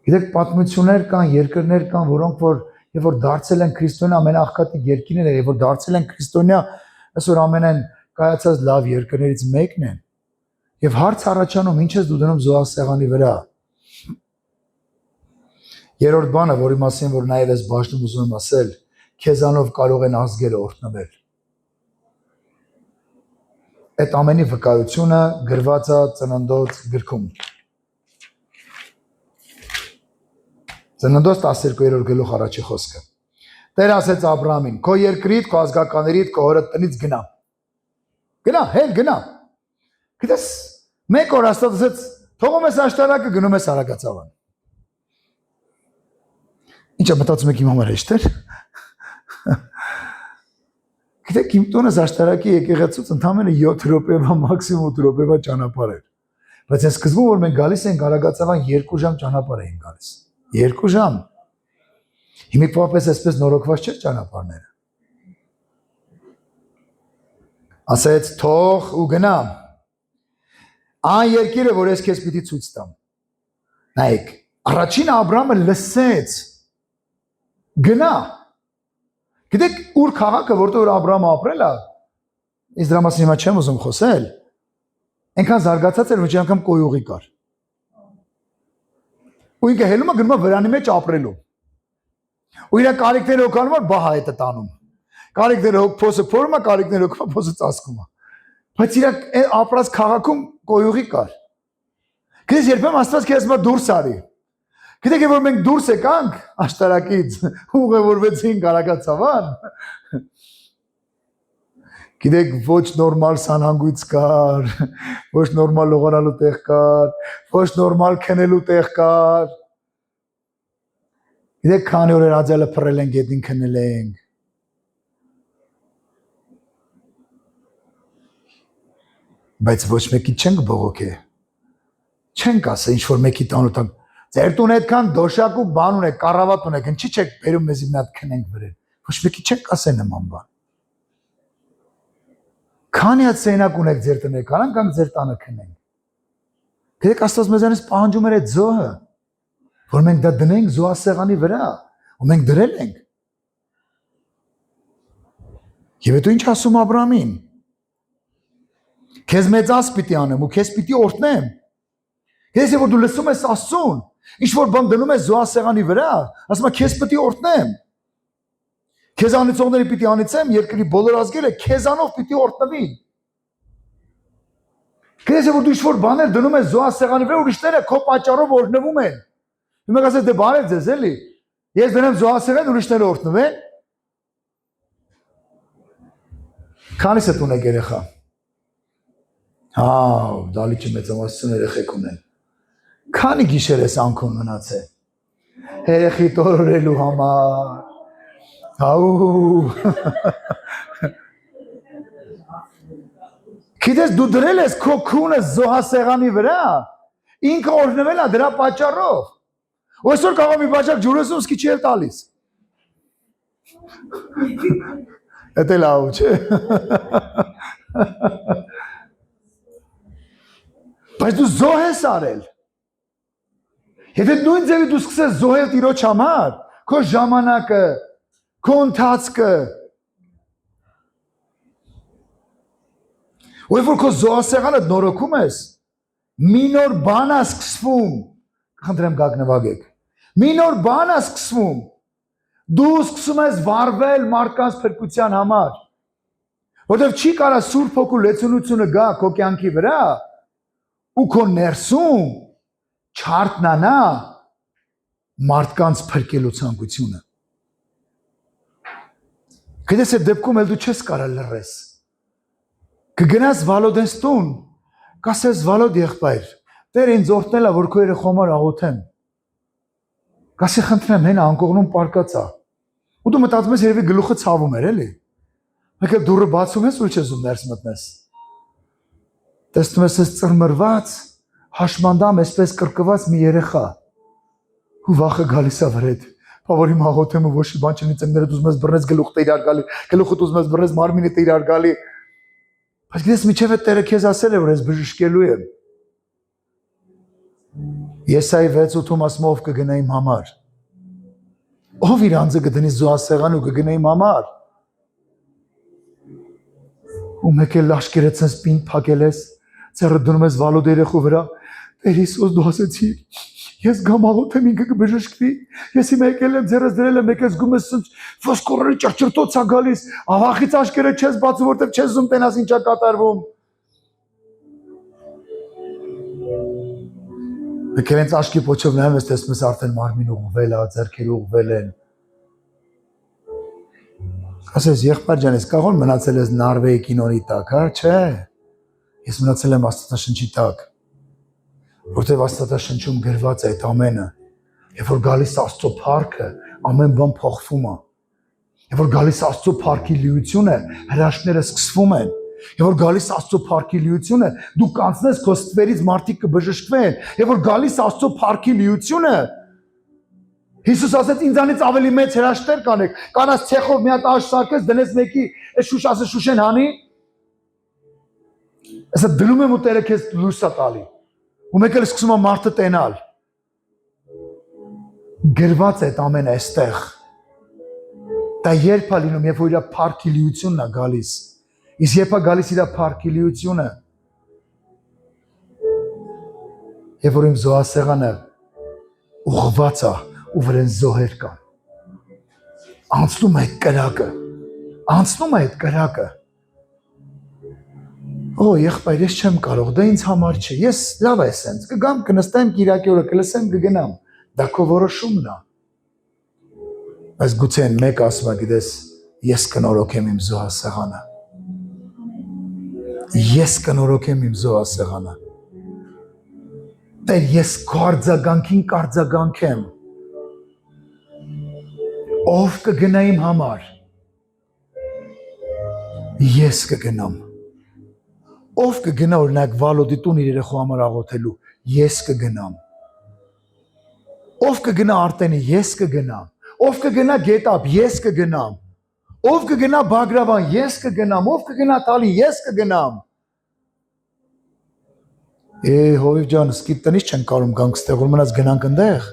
Գիտեք, պատմություններ կան, երկրներ կան, որոնք որ երբ որ դարձել են քրիստոնյա ամենաաղքատիկ երկիրները, երբ որ դարձել են քրիստոնյա, այսօր ամենայն կայացած լավ երկրներից մեկն են։ Եվ հարց առաջանում, ինչ ես դու դնում զոհասեղանի վրա։ Երրորդ բանը, որի մասին որ նաև ես բաժնում ուզում եմ ասել, քեզանով կարող են ազգերը օրհնվել։ Այդ ամենի վկայությունը գրված է Ծննդոց գրքում։ Ծննդոց 12-րդ գլուխ առաջի խոսքը։ Տեր ասեց Աբրահամին. քո երկրից, քո ազգականներից, քո հորդ տնից գնա։ Գնա, հել գնա։ Գիտես, մեկ օր Աստված ասեց, թողում ես աշտարակը, գնում ես Արագածավան։ Ինչա մտածում եք իմ համար հեշտ էր։ Գիտեք, իմ տունս աշտարակի եկեղեցուց ընդամենը 7 րոպեվա, մաքսիմում 8 րոպեվա ճանապարհ էր։ Բայց ես սկզբում որ մենք գալիս ենք Արագածավան 2 ժամ ճանապարհ էին գալիս։ 2 ժամ։ Հիմիկվապես այսպես նորոգված չէր ճանապարհները։ Ասեց թող ու գնա։ Այն երկիրը, որ ես քեզ պիտի ցույց տամ։ Նայեք, առաջին Աբրահամը լսեց։ Գնա։ Գիտեք, ուր քաղաքը, որտեղ Աբրահամը ապրել է, ես դրա մասին հիմա չեմ ուզում խոսել, այնքան զարգացած էր, որ անգամ կոյուղի կար։ Ու ինքը հելում է գնում է վրանի մեջ ապրելու։ Ու իր կարիքները հոգանում է բահա է տանում։ Կարիքները հոգ փոսը փորում է, կարիքները հոգում է փոսը ծածկում է։ Բայց իր ապրած քաղաքում կոյուղի կար։ Գիտես, երբեմն Աստված քեզ մա դուրս արի։ Գիտեք, որ մենք դուրս եկանք աշտարակից, ուղևորվեցինք Արագածավան։ Գիտեք, ոչ նորմալ սանհանգույց կար, ոչ նորմալ լողանալու տեղ կար, ոչ նորմալ քնելու տեղ կար։ Գիտեք, քանի օր ածելը փռել ենք, գետին քնել ենք։ Բայց ոչ մեկի չենք բողոքե։ Չենք ասա, ինչ որ մեկի տանոթ ձեր տուն այդքան դոշակ ու բան ունեք, կառավատ ունեք, ինչի՞ չեք բերում մեզի մի հատ քնենք վրեն։ Ոչ մեկի չեք ասել նման բան։ Քանի հատ սենյակ ունեք ձեր տները, կարան կամ ձեր տանը քնենք։ Գիտեք, Աստված մեզանից պահանջում էր այդ զոհը, որ մենք դա դնենք զոհասեղանի վրա, ու մենք դրել ենք։ Եվ հետո ինչ ասում Աբրահամին։ Քեզ մեծաս պիտի անեմ ու քեզ պիտի օրհնեմ։ Ես որ դու լսում ես Աստծուն, ինչ որ բան դնում ես զոհասեղանի վրա, ասում է քեզ պիտի օրհնեմ։ Քեզ անիծողների պիտի անիծեմ, երկրի բոլոր ազգերը քեզանով պիտի օրհնվին։ Քեզ որ դու ինչ որ բաներ դնում ես զոհասեղանի վրա, ուրիշները քո պատճառով օրհնվում են։ Հիմա ասես դե բարև ձեզ էլի։ Ես դնեմ զոհասեղան, ուրիշները օրհնվեն։ Քանիս է տուն եք երեխա։ Հա, դալիճի մեծամասնություն երեխեք ունեն։ Քանի գիշեր ես անկուն մնացել։ Երեխի տորորելու համար։ Հաու։ Գիտես դու դրել ես քո քունը զոհասեղանի վրա։ Ինքը օրհնվել է դրա պատճառով։ Ու այսօր կարող մի բաժակ ջուրես ուսկի չի էլ տալիս։ Դա լավ չէ։ Բայց դու զոհ ես արել։ Եթե նույն ձևի դու սկսես զոհել Տիրոջ համար, քո ժամանակը, քո ընթացքը, ու որ քո զոհասեղանը նորոգում ես, մի նոր բան է սկսվում, խնդրեմ գաք նվագեք, մի նոր բան է սկսվում, դու սկսում ես վարվել մարդկանց փրկության համար, որտեղ չի կարա Սուրբ Հոգու լեցունությունը գա քո կյանքի վրա ու քո ներսում չարտնանա մարդկանց փրկելու ցանկությունը։ Գիտես այդ դեպքում էլ դու չես կարա լռես։ Կգնաս Վալոդենս տուն, կասես Վալոդ եղբայր, Տեր ինձ օրհնել է, որ քո երեխոմար աղոթեմ։ Կասի խնդրեմ, հենա անկողնում պարկած է։ Ու դու մտածում ես երևի գլուխը ցավում էր, էլի։ Մեկ էլ դուռը բացում ես ու չես ուզում ներս մտնես։ Տեսնում ես ծռմռված, հաշմանդամ, այսպես կրկված մի երեխա։ Ու վախը գալիս է վրեդ։ Բավարի մաղոթեմ ու ոչ մի բան չունի ծնկներդ ուզում ես բռնես գլուխդ է իրար գալի, գլուխդ ուզում ես բռնես մարմինդ է իրար գալի։ Բայց գիտես միջև այդ Տերը քեզ ասել է, որ ես բժշկելու եմ։ Եսայի 6:8-ում ասում ով կգնա իմ համար։ Ով իր անձը կդնի զոհասեղան ու կգնա իմ համար։ Ու մեկ էլ աշկերտ sense պինդ փակել ես, ծառը դնում ես Վալոդ երեխու վրա։ Տեր Հիսուս դու ասեցիր, ես գամ աղոթեմ ինքը կբժշկվի։ Ես հիմա եկել եմ ձեռս դրել եմ, մեկ ես զգում ես ոսկորը ճրճրտոց է գալիս, աղախից աշկերը չես բացում, որտեղ չես զում տենաս ինչա կատարվում։ Մեկ էլ հենց աշկի փոչով նայում ես, տեսնում ես արդեն մարմին ուղղվել է, ձեռքերը ուղղվել են։ Ասես եղբայր ջան, ես կաղոն մնացել ես Նարվեի կինոնի տակ, հա, չէ։ Ես մնացել եմ Աստվածաշնչի տակ, որտեղ Աստվածաշնչում գրված է այդ ամենը։ Երբ որ գալիս Աստծո փառքը, ամեն բան փոխվում է։ Երբ որ գալիս Աստծո փառքի լիությունը, հրաշքները սկսվում են։ Երբ որ գալիս Աստծո փառքի լիությունը, դու կանցնես քո ստվերից մարդիկ կբժշկվեն։ Երբ որ գալիս Աստծո փառքի լիությունը, Հիսուս ասաց ինձանից ավելի մեծ հրաշքներ կանեք, կանաս ցեխով մի հատ աշ սարքես, դնես մեկի, այս շուշասը շուշեն հանի։ Ասա դնում եմ ու Տերը քեզ լույս է տալի։ Ու մեկ էլ սկսում է մարդը տենալ։ Գրված է այդ ամենը այստեղ։ Դա երբ է լինում, երբ որ իր փառքի լիությունն է գալիս։ Իսկ երբ է գալիս իր փառքի լիությունը, երբ որ իմ զոհասեղանը ուղղված է ու վրան զոհեր կան։ Անցնում է այդ կրակը։ Անցնում է այդ կրակը։ Օ, եղբայր, ես չեմ կարող, դա ինձ համար չէ։ Ես լավ է սենց, կգամ, կնստեմ Կիրակի օրը, կլսեմ, կգնամ։ Դա քո որոշումն է։ Բայց գուցե մեկ ասում է, գիտես, ես կնորոգեմ իմ զոհասեղանը։ Ես կնորոգեմ իմ զոհասեղանը։ Տեր, ես քո արձագանքին կարձագանքեմ։ Ով կգնա իմ համար։ Ես կգնամ։ Ով կգնա օրինակ Վալոդի տուն իր երեխու համար աղոթելու։ Ես կգնամ։ Ով կգնա Արտենի, ես կգնամ։ Ով կգնա Գետապ, ես կգնամ։ Ով կգնա Բագրավան, ես կգնամ։ Ով կգնա Տալի, ես կգնամ։ Հովիվ ջան, սկիտ տնից չեն կարում գանք ստեղ, որ մնաց գնանք ընդեղ։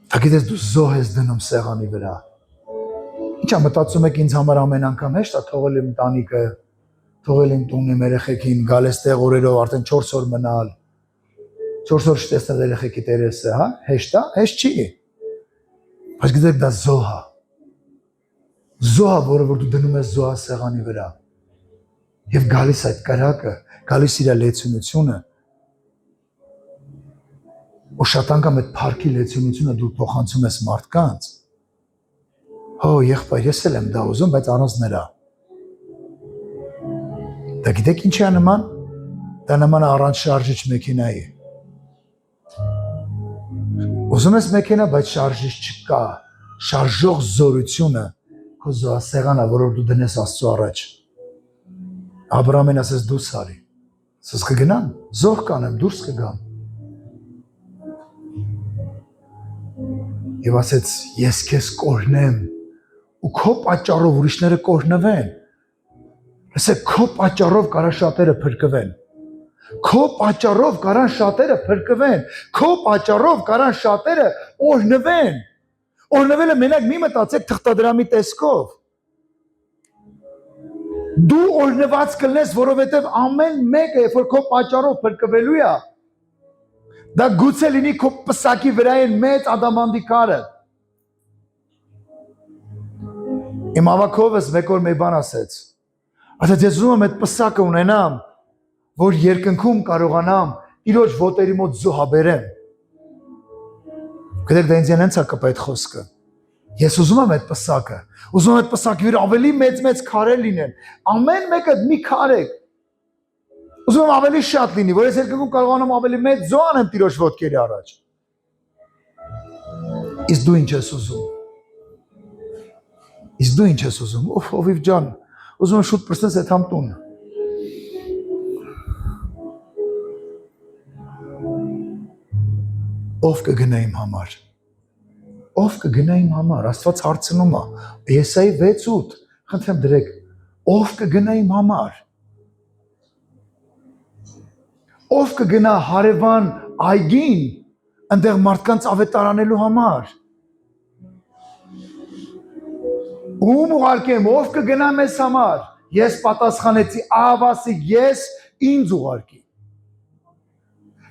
Դա գիտես դու զոհ ես դնում սեղանի վրա։ Ինչա մտածում եք ինձ համար ամեն անգամ հեշտ է թողել իմ տանիքը, թողել իմ տունն իմ երեխեքին, գալ էստեղ օրերով արդեն 4 օր մնալ։ 4 օր չտեսնել երեխեքի տերեսը, հա? Հեշտ է, հեշտ չի։ Բայց գիտեք դա զոհ է։ Զոհ է, որը որ դու դնում ես զոհասեղանի վրա։ Եվ գալիս այդ կրակը, գալիս իր լեցունությունը։ Ու շատ անգամ այդ փառքի լեցունությունը դու փոխանցում ես մարդկանց։ Հո, եղբայր, ես էլ եմ դա ուզում, բայց առանց նրա։ Դա գիտեք ինչի է նման։ Դա նման է առանց շարժիչ մեքենայի։ Ուզում ես մեքենա, բայց շարժիչ չկա։ Շարժող զորությունը քո զոհասեղանը, որով դու դնես Աստծո առաջ։ Աբրահամին ասես դուրս արի։ Ասես կգնամ, զոհ կանեմ, դուրս կգամ։ Եվ ասեց, ես քեզ կօրհնեմ ու քո պատճառով ուրիշները կօրհնվեն։ Ասեք, քո պատճառով կարա շատերը փրկվեն։ Քո պատճառով կարան շատերը փրկվեն։ Քո պատճառով կարան շատերը օրհնվեն։ Օրհնվելը մենակ մի մտածեք թղթադրամի տեսքով։ Դու օրնված կլնես, որովհետև ամեն մեկը, երբ որ քո պատճառով փրկվելու է, դա գուցե լինի քո պսակի վրա են մեծ ադամանդի կարը։ Իմ ավակովս մեկ օր մի բան ասեց։ Ասեց ես ուզում եմ այդ պսակը ունենամ, որ երկնքում կարողանամ Տիրոջ ոտերի մոտ զոհաբերեմ։ Գիտեք դա ինձ հենց է կպա այդ խոսքը։ Ես ուզում եմ այդ պսակը, ուզում եմ այդ պսակի վրա ավելի մեծ քարեր լինեն։ Ամեն մեկը մի քար է։ Ուզում եմ ավելի շատ լինի, որ ես երկնքում կարողանամ ավելի մեծ զոհ անեմ Տիրոջ ոտքերի առաջ։ Իսկ դու ինչ ես ուզում։ Իսկ դու ինչ ես ուզում։ Հովիվ ջան, ուզում եմ շուտ պրծես այդ համ տուն։ Ով կգնա իմ համար։ Ով կգնա իմ համար, Աստված հարցնում է, Եսայի 6:8, խնդրեմ դրեք, ով կգնա իմ համար։ Ով կգնա հարևան այգին, այնտեղ մարդկանց ավետարանելու համար։ Ում ուղարկեմ, ով կգնա մեզ համար։ Ես պատասխանեցի, ավասիկ, ես ինձ ուղարկի։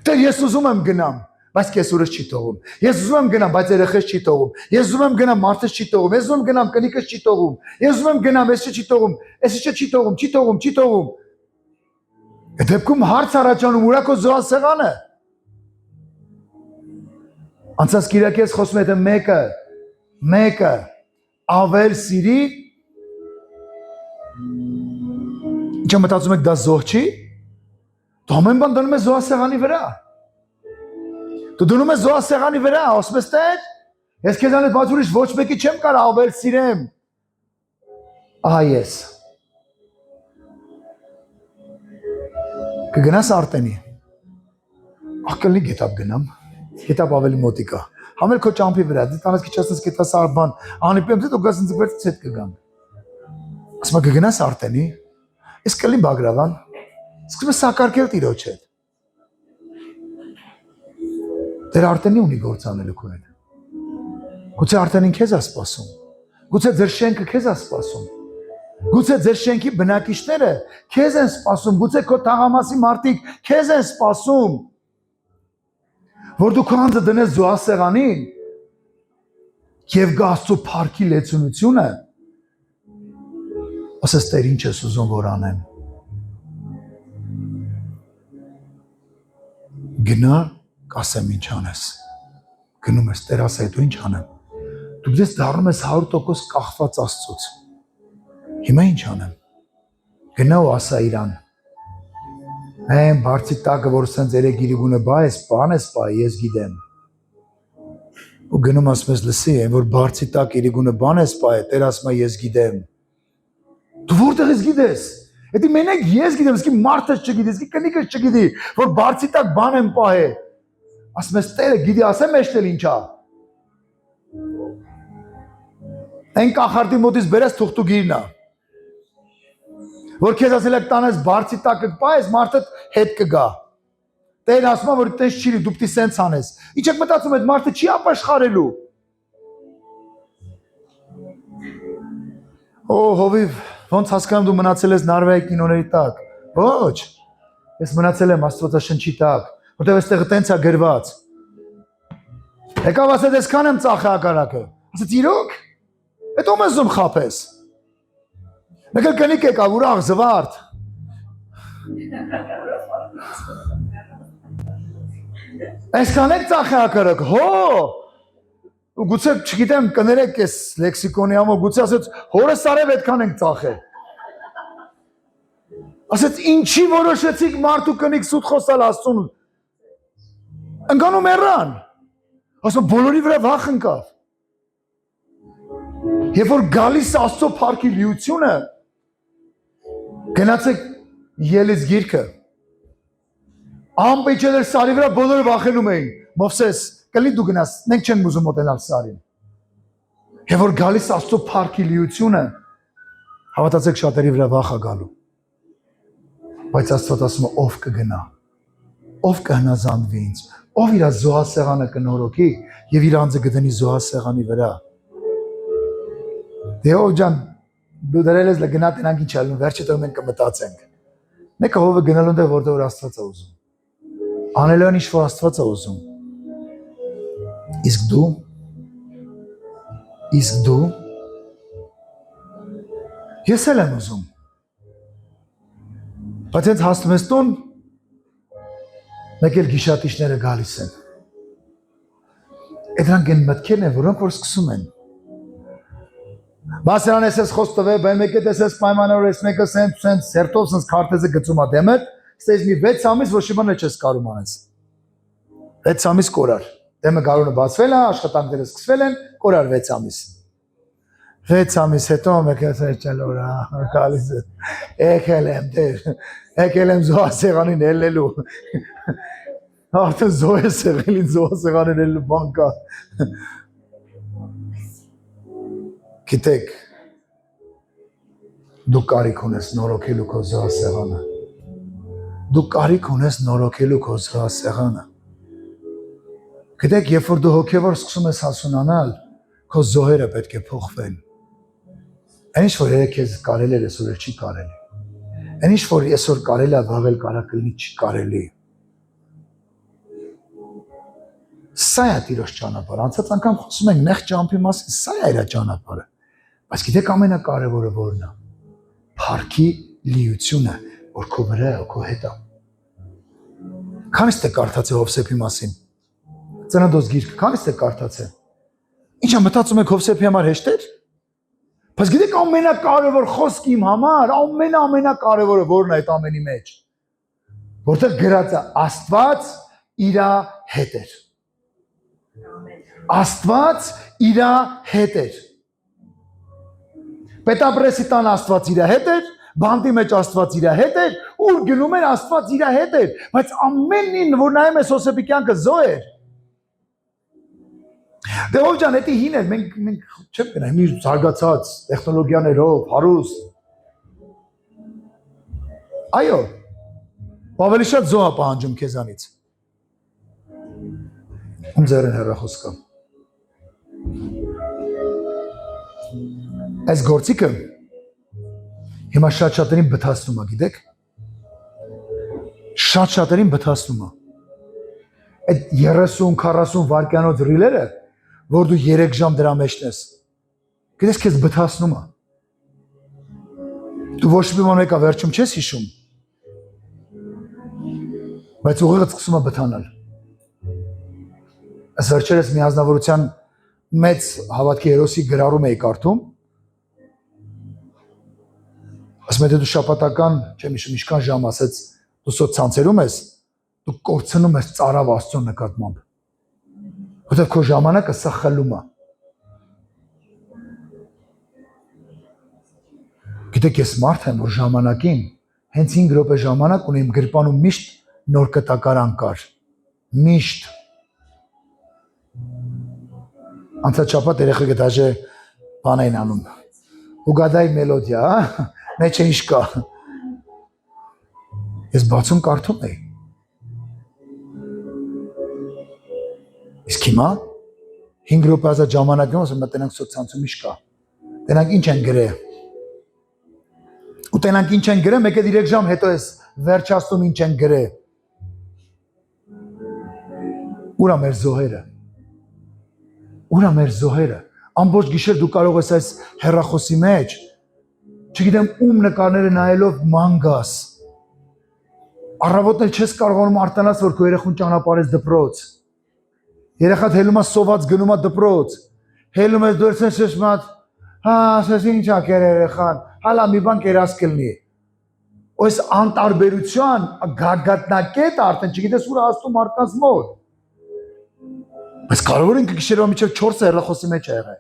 Դեռ ես ուզում եմ գնամ, բայց կեսուրս չի թողում։ Ես ուզում եմ գնամ, բայց երեխես չի թողում։ Ես ուզում եմ գնամ, մարդս չի թողում։ Ես ուզում եմ գնամ, կնիկս չի թողում։ Ես ուզում եմ գնամ, էսը չի թողում։ Էսը չի թողում։ Այդ դեպքում հարց առաջանում, ուրա քո զոհասեղանը։ Անցած կիրակի ես խոսում եմ, թե մեկը ավել սիրի։ Ինչ մտածում եք դա զոհ չի։ Դու ամեն բան դնում ես զոհասեղանի վրա։ Դու դնում ես զոհասեղանի վրա, ասում ես Տեր, ես քեզանից բաց ուրիշ ոչ մեկի չեմ կարող ավել սիրեմ։ Ահա ես։ Կգնաս Արտենի։ Ակլի գետապ գնամ։ Գետապ ավելի մոտիկա։ Համել քո ճամփի վրա, դու տանես քիչ ասես գետաս արբան, անիպեմ դու գաս ինձ վերջ ցետ կգամ։ Ասում եմ կգնաս Արտենի։ Ես կլի Բագրավան։ Սկսում ես սակարկել Տիրոջ հետ։ Դեր Արտենի ունի գործ անելու քո հետ։ Գուցե Արտենին քեզ է սպասում։ Գուցե ձեր շենքը քեզ է սպասում։ Գուցե ձեր շենքի բնակիչները քեզ են սպասում։ Գուցե քո թաղամասի մարդիկ քեզ են սպասում։ Որ դու քո անձը դնես զոհասեղանին եւ գա Աստծո փառքի լեցունությունը։ Ասես Տեր ինչ ես ուզում որ անեմ։ Գնա, կասեմ ինչ անես։ Գնում ես, Տեր ասա, դու ինչ անեմ։ Դու դες դառնում ես 100% կախված Աստծուց։ Հիմա ինչ անեմ։ Գնա ու ասա իրան։ Այն բարձի տակը, որ սենց երեք իրիգունը բայես, բան ես բայ, ես գիտեմ։ Ու գնում ասում ես լսի, այն որ բարձի տակ իրիգունը բան ես բայ, Տեր ասում է ես գիտեմ։ Դու որտեղ ես գիտես։ Էդի մենակ ես գիտեմ, իսկի մարդս չգիտի, իսկի կնիկս չգիտի, որ բարձի տակ բան եմ պահե։ Ասում ես Տերը գիտի, ասեմ մեջտել ինչա։ Այն կախարդի մոտից բերես թուղթուգիրնա։ Որ քեզ ասել եք տանես բարձի տակը պահես, մարդը հետ կգա։ Տերն ասում է, որ տես չի լի, դու պիտի սենց անես։ Ինչ եք մտածում, այդ մարդը չի ապաշխարելու։ Օ, հովիվ, ոնց հասկանում դու մնացել ես Նարվեի կինոների տակ։ Ոչ, ես մնացել եմ Աստվածաշնչի տակ, որտեղ այստեղը տենց է գրված։ Եկավ ասեց, այսքան եմ ծախե ակարակը։ Ասեց, իրոք, էդ ում ես զում խապես։ Մեկ էլ կնիկ եկավ, ուրախ, զվարդ։ Այսքան եք ծախե ակարակը, հո, ու գուցե չգիտեմ կներեք ես լեքսիկոնի համով, գուցե ասեց, հորս արև այդքան ենք ծախե։ Ասեց, ինչի որոշեցիք մարդ ու կնիկ սուտ խոսալ Աստծուն։ Ընկանում էրան։ Ասում, բոլորի վրա վախ ընկավ։ Երբ որ գալիս Աստծո փառքի լիությունը, գնացեք Ելից գիրքը։ Ամպիչել էր սարի վրա բոլորը վախենում էին։ Մովսես, կլի դու գնաս, մենք չենք ուզում մոտենալ սարին։ Երբ որ գալիս Աստծո փառքի լիությունը, հավատացեք շատերի վրա վախ է գալու։ Բայց Աստված ասում է ով կգնա, ով կհնազանդվի ինձ, ով իր զոհասեղանը կնորոգի եւ իր անձը կդնի զոհասեղանի վրա։ Դե ով ջան, Դու դրել ես լգնա տենանք ինչ ալնում, վերջը դու մենք կմտածենք։ Մեկը հովը գնալուն դե որտեղ որ Աստված է ուզում։ Անելոն ինչ որ Աստված է ուզում։ Իսկ դու ես էլ եմ ուզում։ Բայց հենց հասնում ես տուն, մեկ էլ գիշատիչները գալիս են։ Դրանք են մտքերն են, որոնք որ սկսում են։ Մասերան ես խոսք տվել, բայց մեկը տեսես պայմանավոր ես մեկը սենց սերտով սենց քարտեզը գծում ա դեմը, ստեյս մի 6 ամիս ոչ մի բան չես կարում անես։ 6 ամիս կորար։ Դեմը գարունը բացվել է, աշխատանքները սկսվել են, կորար 6 ամիս։ 6 ամիս հետո մեկը սեչալորա, գալիս է։ Եկել եմ զոհասեղանին ելնելու։ Արդեն զոհ է սեղելին զոհասեղանին ելնելու բան կա։ Գիտեք, դու կարիք ունես նորոգելու քո զոհասեղանը։ Դու կարիք ունես նորոգելու քո զոհասեղանը։ Գիտեք, երբ որ դու հոգևոր սկսում ես հասունանալ, քո զոհերը պետք է փոխվեն։ Այն ինչ որ երեք ես կարելի էր, այսօր չի կարելի։ Այն ինչ որ այսօր կարելի է, վաղել կարա կլինի չի կարելի։ Սա է Տիրոջ ճանապարհը։ Անցած անգամ խոսում ենք նեղ ճամփի մասին, սա է իր ճանապարհը։ Բայց գիտեք ամենակարևորը որն է։ Փառքի լիությունը, որ քո վրա է, քո հետ է։ Քանիստ է կարդացել Հովսեփի մասին։ Ծննդոց գիրքը քանիստ է կարդացել։ Ինչա մտածում եք Հովսեփի համար հեշտ էր։ Բայց գիտեք ամենակարևոր խոսքը իմ համար, ամենակարևորը որն է այդ ամենի մեջ։ Որտեղ գրած է Աստված իր հետ էր։ Աստված իր հետ էր։ Պետապրեսի տան Աստված իր հետ էր, բանտի մեջ Աստված իր հետ էր, ուր գնում էր Աստված իր հետ էր, բայց ամենին որ նայում ես Հովսեփի կյանքը զոհ էր։ Դե ով ջան, դա հին էր, մենք չեմ գնա, մի զարգացած տեխնոլոգիաներով, հարուստ։ Այո։ Ավելի շատ զոհ է պահանջում քեզանից։ Ում ձեր են հեռախոսքը։ Այս գործիքը հիմա շատ-շատերին բթացնում է, գիտեք։ Շատ-շատերին բթացնում է։ Այդ 30-40 վայրկյանոց ռիլերը, որ դու 3 ժամ դրա մեջն ես։ Գիտես քեզ բթացնում է։ Դու ոչ մի բան եկա վերջում չես հիշում։ Բայց ուղիղ սկսում է բթանալ։ Այս վերջերս մի ազնվորության մեծ հավատքի հերոսի գրառում էի կարդում։ Ասում դու շաբաթական, չեմ հիշում ինչքան ժամ ասեց, դու սոցցանցերում ես, դու կորցնում ես ծարավ Աստծո նկատմամբ։ Որտեղ քո ժամանակը սա խլում է։ Գիտեք, ես մարդ եմ, որ ժամանակին հենց 5 րոպե ժամանակ ունեմ գրպանում միշտ նոր կտակարան կար։ Միշտ։ Անցած շաբաթ երեխեքը դաժե բան էին անում։ Ուգադայի մելոդիա, մեջը ինչ կա։ Ես բացում կարդում էի։ Իսկ հիմա 5 րոպե ազատ ժամանակում ասում եմ տենանք սոցցանցում ինչ կա։ Տենանք ինչ են գրել։ Ու տենանք ինչ են գրել, մեկ է 3 ժամ հետո ես վերջացնում ինչ են գրել։ Ուրա մեր զոհերը։ Ուրա մեր զոհերը։ Ամբողջ գիշեր դու կարող ես այս հեռախոսի մեջ, չգիտեմ ում նկարները նայելով ման գաս։ Առավոտն էլ չես կարողանում արտանաս, որ քո երեխուն ճանապարհես դպրոց։ Երեխադ հելում է սոված գնում է դպրոց։ Հելում ես դու ես շշմատ, հա, ասես ինչ ա կեր երեխան, հալա մի բան կերած կլինի։ Այս անտարբերության գագաթնակետ արդեն չգիտես ուր հասնում մարդկանց մոտ։ Բայց կարևոր ինքը գիշերվա միջև 4 հեռախոսի մեջ է եղել։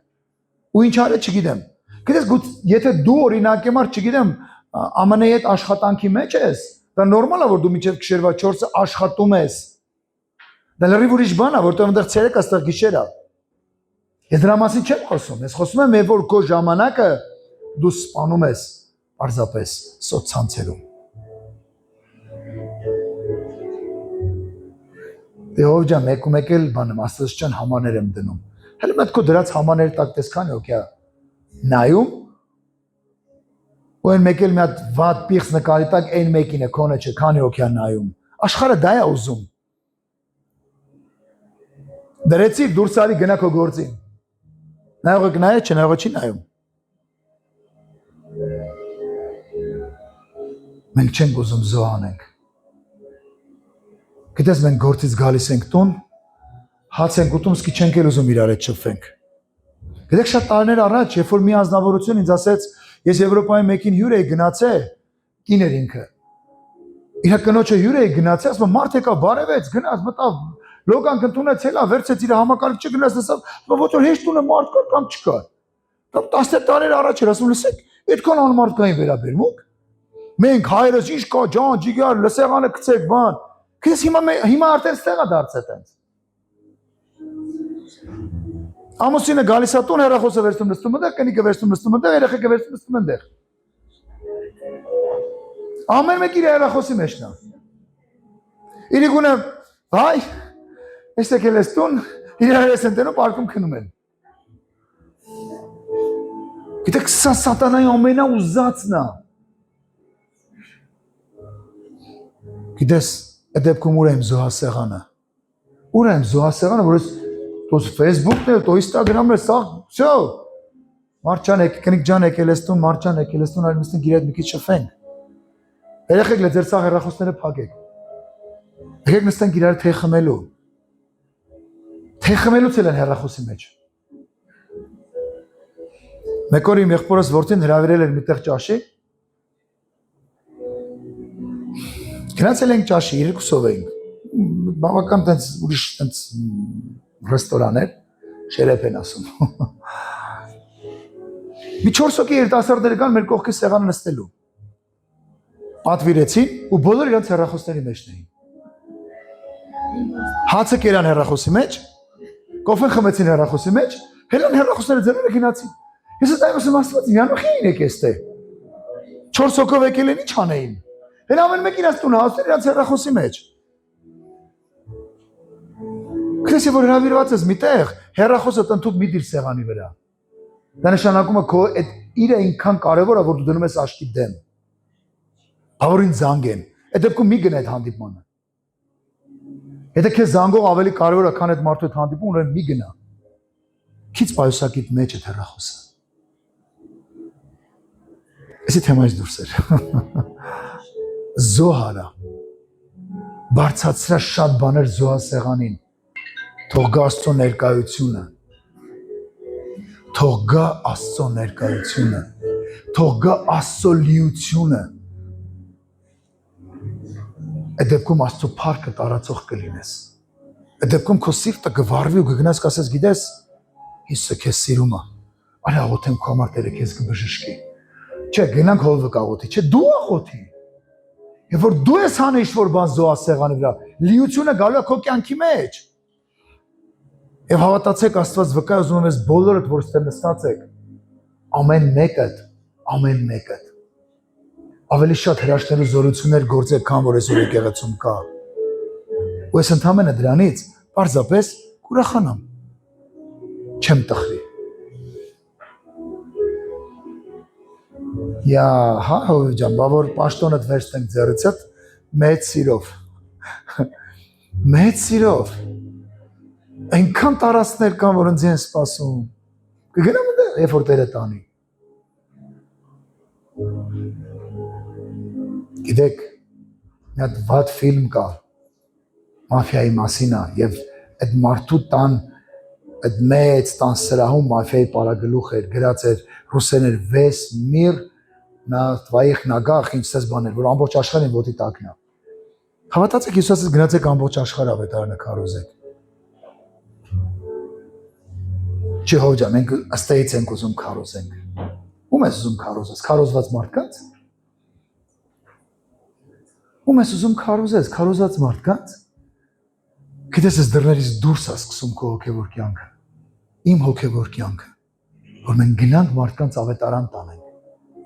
Ու ինչ արել չգիտեմ։ Գիտես, եթե դու օրինակ եմ, չգիտեմ, ԱՄՆ-ի հետ աշխատանքի մեջ ես, դա նորմալ է, որ դու միջև գիշերվա 4-ը աշխատում ես։ Դա լրիվ ուրիշ բան է, որտեղ այնտեղ ցերեկ աստեղ գիշեր է։ Ես դրա մասին չեմ խոսում, ես խոսում եմ, որ քո ժամանակը դու սպանում ես պարզապես սոցցանցերում։ Դե ով ջան, մեկ էլ բանեմ, Աստվածաշան համաներ եմ դնում։ Հələ մտքո դրած համաների տակ տեսքան հոգա նայում, ու այն մեկ էլ մի հատ վատ պիղծ նկարի տակ այն մեկին է քոնը չէ, քանի օքյան նայում։ Աշխարհը դա է ուզում։ Դրեցի դուրս արի գնա քո գործին։ Նայողը գնայ, չէ, նայողը չի նայում։ Մենք չենք ուզում զոհ անենք։ Գիտես մենք գործից գալիս ենք տուն, հաց ենք ուտում, սկի չենք էլ ուզում իրար հետ շփվենք։ Գիտեք շատ տարիներ առաջ, երբ որ մի անձնավորություն ինձ ասեց, ես Եվրոպայի մեկին հյուր էի գնացել, կիներ ինքը։ Իր կնոջը հյուր էի գնացել, ասում մարդ եկա բարևեց, գնաց, մտավ, լոգան կընդունեց, հելա, վերցեց իր համակարգիչը գնաց, լսավ, ոչ որ հեշտ տունը մարդ կար կամ չկար։ 10 տարի առաջ էր ասում, լսեք, այդքան անմարդկային վերաբերմունք։ Մենք հայրս ինչ կա, ջան, ջիգար, լսեղանը գցեք, բան։ Քեզ հիմա արդեն ստեղա դարձել տենց։ Ամուսինը գալիս է տուն, հեռախոսը վերցնում նստում այնտեղ, կնիկը վերցնում նստում այնտեղ, երեխեքը վերցնում նստում այնտեղ։ Ամեն մեկ իր հեռախոսի մեջն է։ Իրիկունը, հայ, եսեք էլ ես տուն, իրար ես ընտենում, պարկում քնում են։ Գիտեք, սա սատանայի ամենաուզածն է։ Գիտես, այդ դեպքում ուր եմ զոհասեղանը։ Ուր եմ զոհասեղանը, որ ես то Facebook-ն է, то Instagram-ն է, սա, всё։ Մարդ ջան, կնիկ ջան, եկել ես տուն, մարդ ջան, եկել ես տուն, այլ մստենք իր հետ մի քիչ շփվենք։ Երեխեք լե ձեր սաղ հեռախոսները փակեք։ Եկեք նստենք իրար թեյ խմելու։ Թեյ խմելուց էլ են հեռախոսի մեջ։ Մեկ օր իմ եղբորս որդին հրավիրել էր միտեղ ճաշի։ Գնացել ենք ճաշի, երկուսով էինք։ Բավական տենց ուրիշ տենց ռեստորան էր, շերեփ են ասում։ Մի 4 հոգի երիտասարդներ կան մեր կողքի սեղանը նստելու։ Պատվիրեցին ու բոլորը իրենց հեռախոսների մեջն էին։ Հացը կերան հեռախոսի մեջ, կոֆեն խմեցին հեռախոսի մեջ, հելան հեռախոսները ձեռները գնացին։ Ես այդպես ասում միանուխ էին եք էստե։ 4 հոգով եկել են ինչ անեին։ Հեն ամեն մեկին ասում հասել իրենց հեռախոսի մեջ։ Քրեսի որ հրավիրված ես միտեղ, հեռախոսը տնտուկ մի դիր սեղանի վրա։ Դա նշանակում է քո այդ իրը ինքան կարևոր է, որ դու դնում ես աչքի դեմ։ Բավարին զանգեն։ Այդ դեպքում մի գնա այդ հանդիպմանը։ Եթե քեզ զանգող ավելի կարևոր է, քան այդ մարդու հետ հանդիպում, ուրեմն մի գնա։ Քիչ պայուսակիդ մեջ է հեռախոսը։ Էսի թեմայից դուրս էր։ Զոհարա։ Բարձացրա շատ բաներ զոհասեղանին։ Թող գա Աստծո ներկայությունը։ Թող գա Աստծո ներկայությունը։ Թող գա Աստծո լիությունը։ Այդ դեպքում Աստծո փառքը տարածող կլինես։ Այդ դեպքում քո սիրտը կվարվի ու կգնաս կասես, գիտես, Հիսուսը քեզ սիրում է։ Արի աղոթեմ քո համար Տերը քեզ կբժշկի։ Չէ, գնանք հովը կաղոթի, չէ, դու աղոթի։ Եվ որ դու ես հանը ինչ-որ բան զոհասեղանի վրա, լիությունը գալու է քո կյանքի մեջ։ Եվ հավատացեք, Աստված վկա է ուզում ես բոլորդ, որ ստեղ նստած եք, ամեն մեկդ, ավելի շատ հրաշքներու զորություններ գործեք, քան որ այսօր եկեղեցում կա։ Ու ես ընդհանրապես դրանից պարզապես կուրախանամ, չեմ տխրի։ Յա, հա, հովիվ ջան, բա որ պաշտոնդ վերցնենք ձեռիցդ, մեծ սիրով, այնքան տարածքներ կան, որ ինձ են սպասում, կգնամ ընդ երբ որ Տերը տանի։ Գիտեք, մի հատ վատ ֆիլմ կա, մաֆիայի մասին է, եւ այդ մարդու տան, այդ մեծ տան սրահում մաֆիայի պարագլուխ էր, գրած էր ռուսերեն վես միր նա твоих նագախ ինչ-որ բաներ, որ ամբողջ աշխարհին ոտի տակն է։ Հավատացեք, Հիսուսը գնացեք ամբողջ աշխարհը ավետարանը քարոզեք։ Չի հոջա, մենք ըստեից ենք ուզում քարոզենք։ Ում ես ուզում քարոզես, քարոզված մարդկանց։ Ում ես ուզում քարոզես, քարոզած մարդկանց։ Գիտես, ես դռներից դուրս է սկսում քո հոգևոր կյանքը։ Իմ հոգևոր կյանքը, որ մենք գնանք մարդկանց ավետարան տանենք։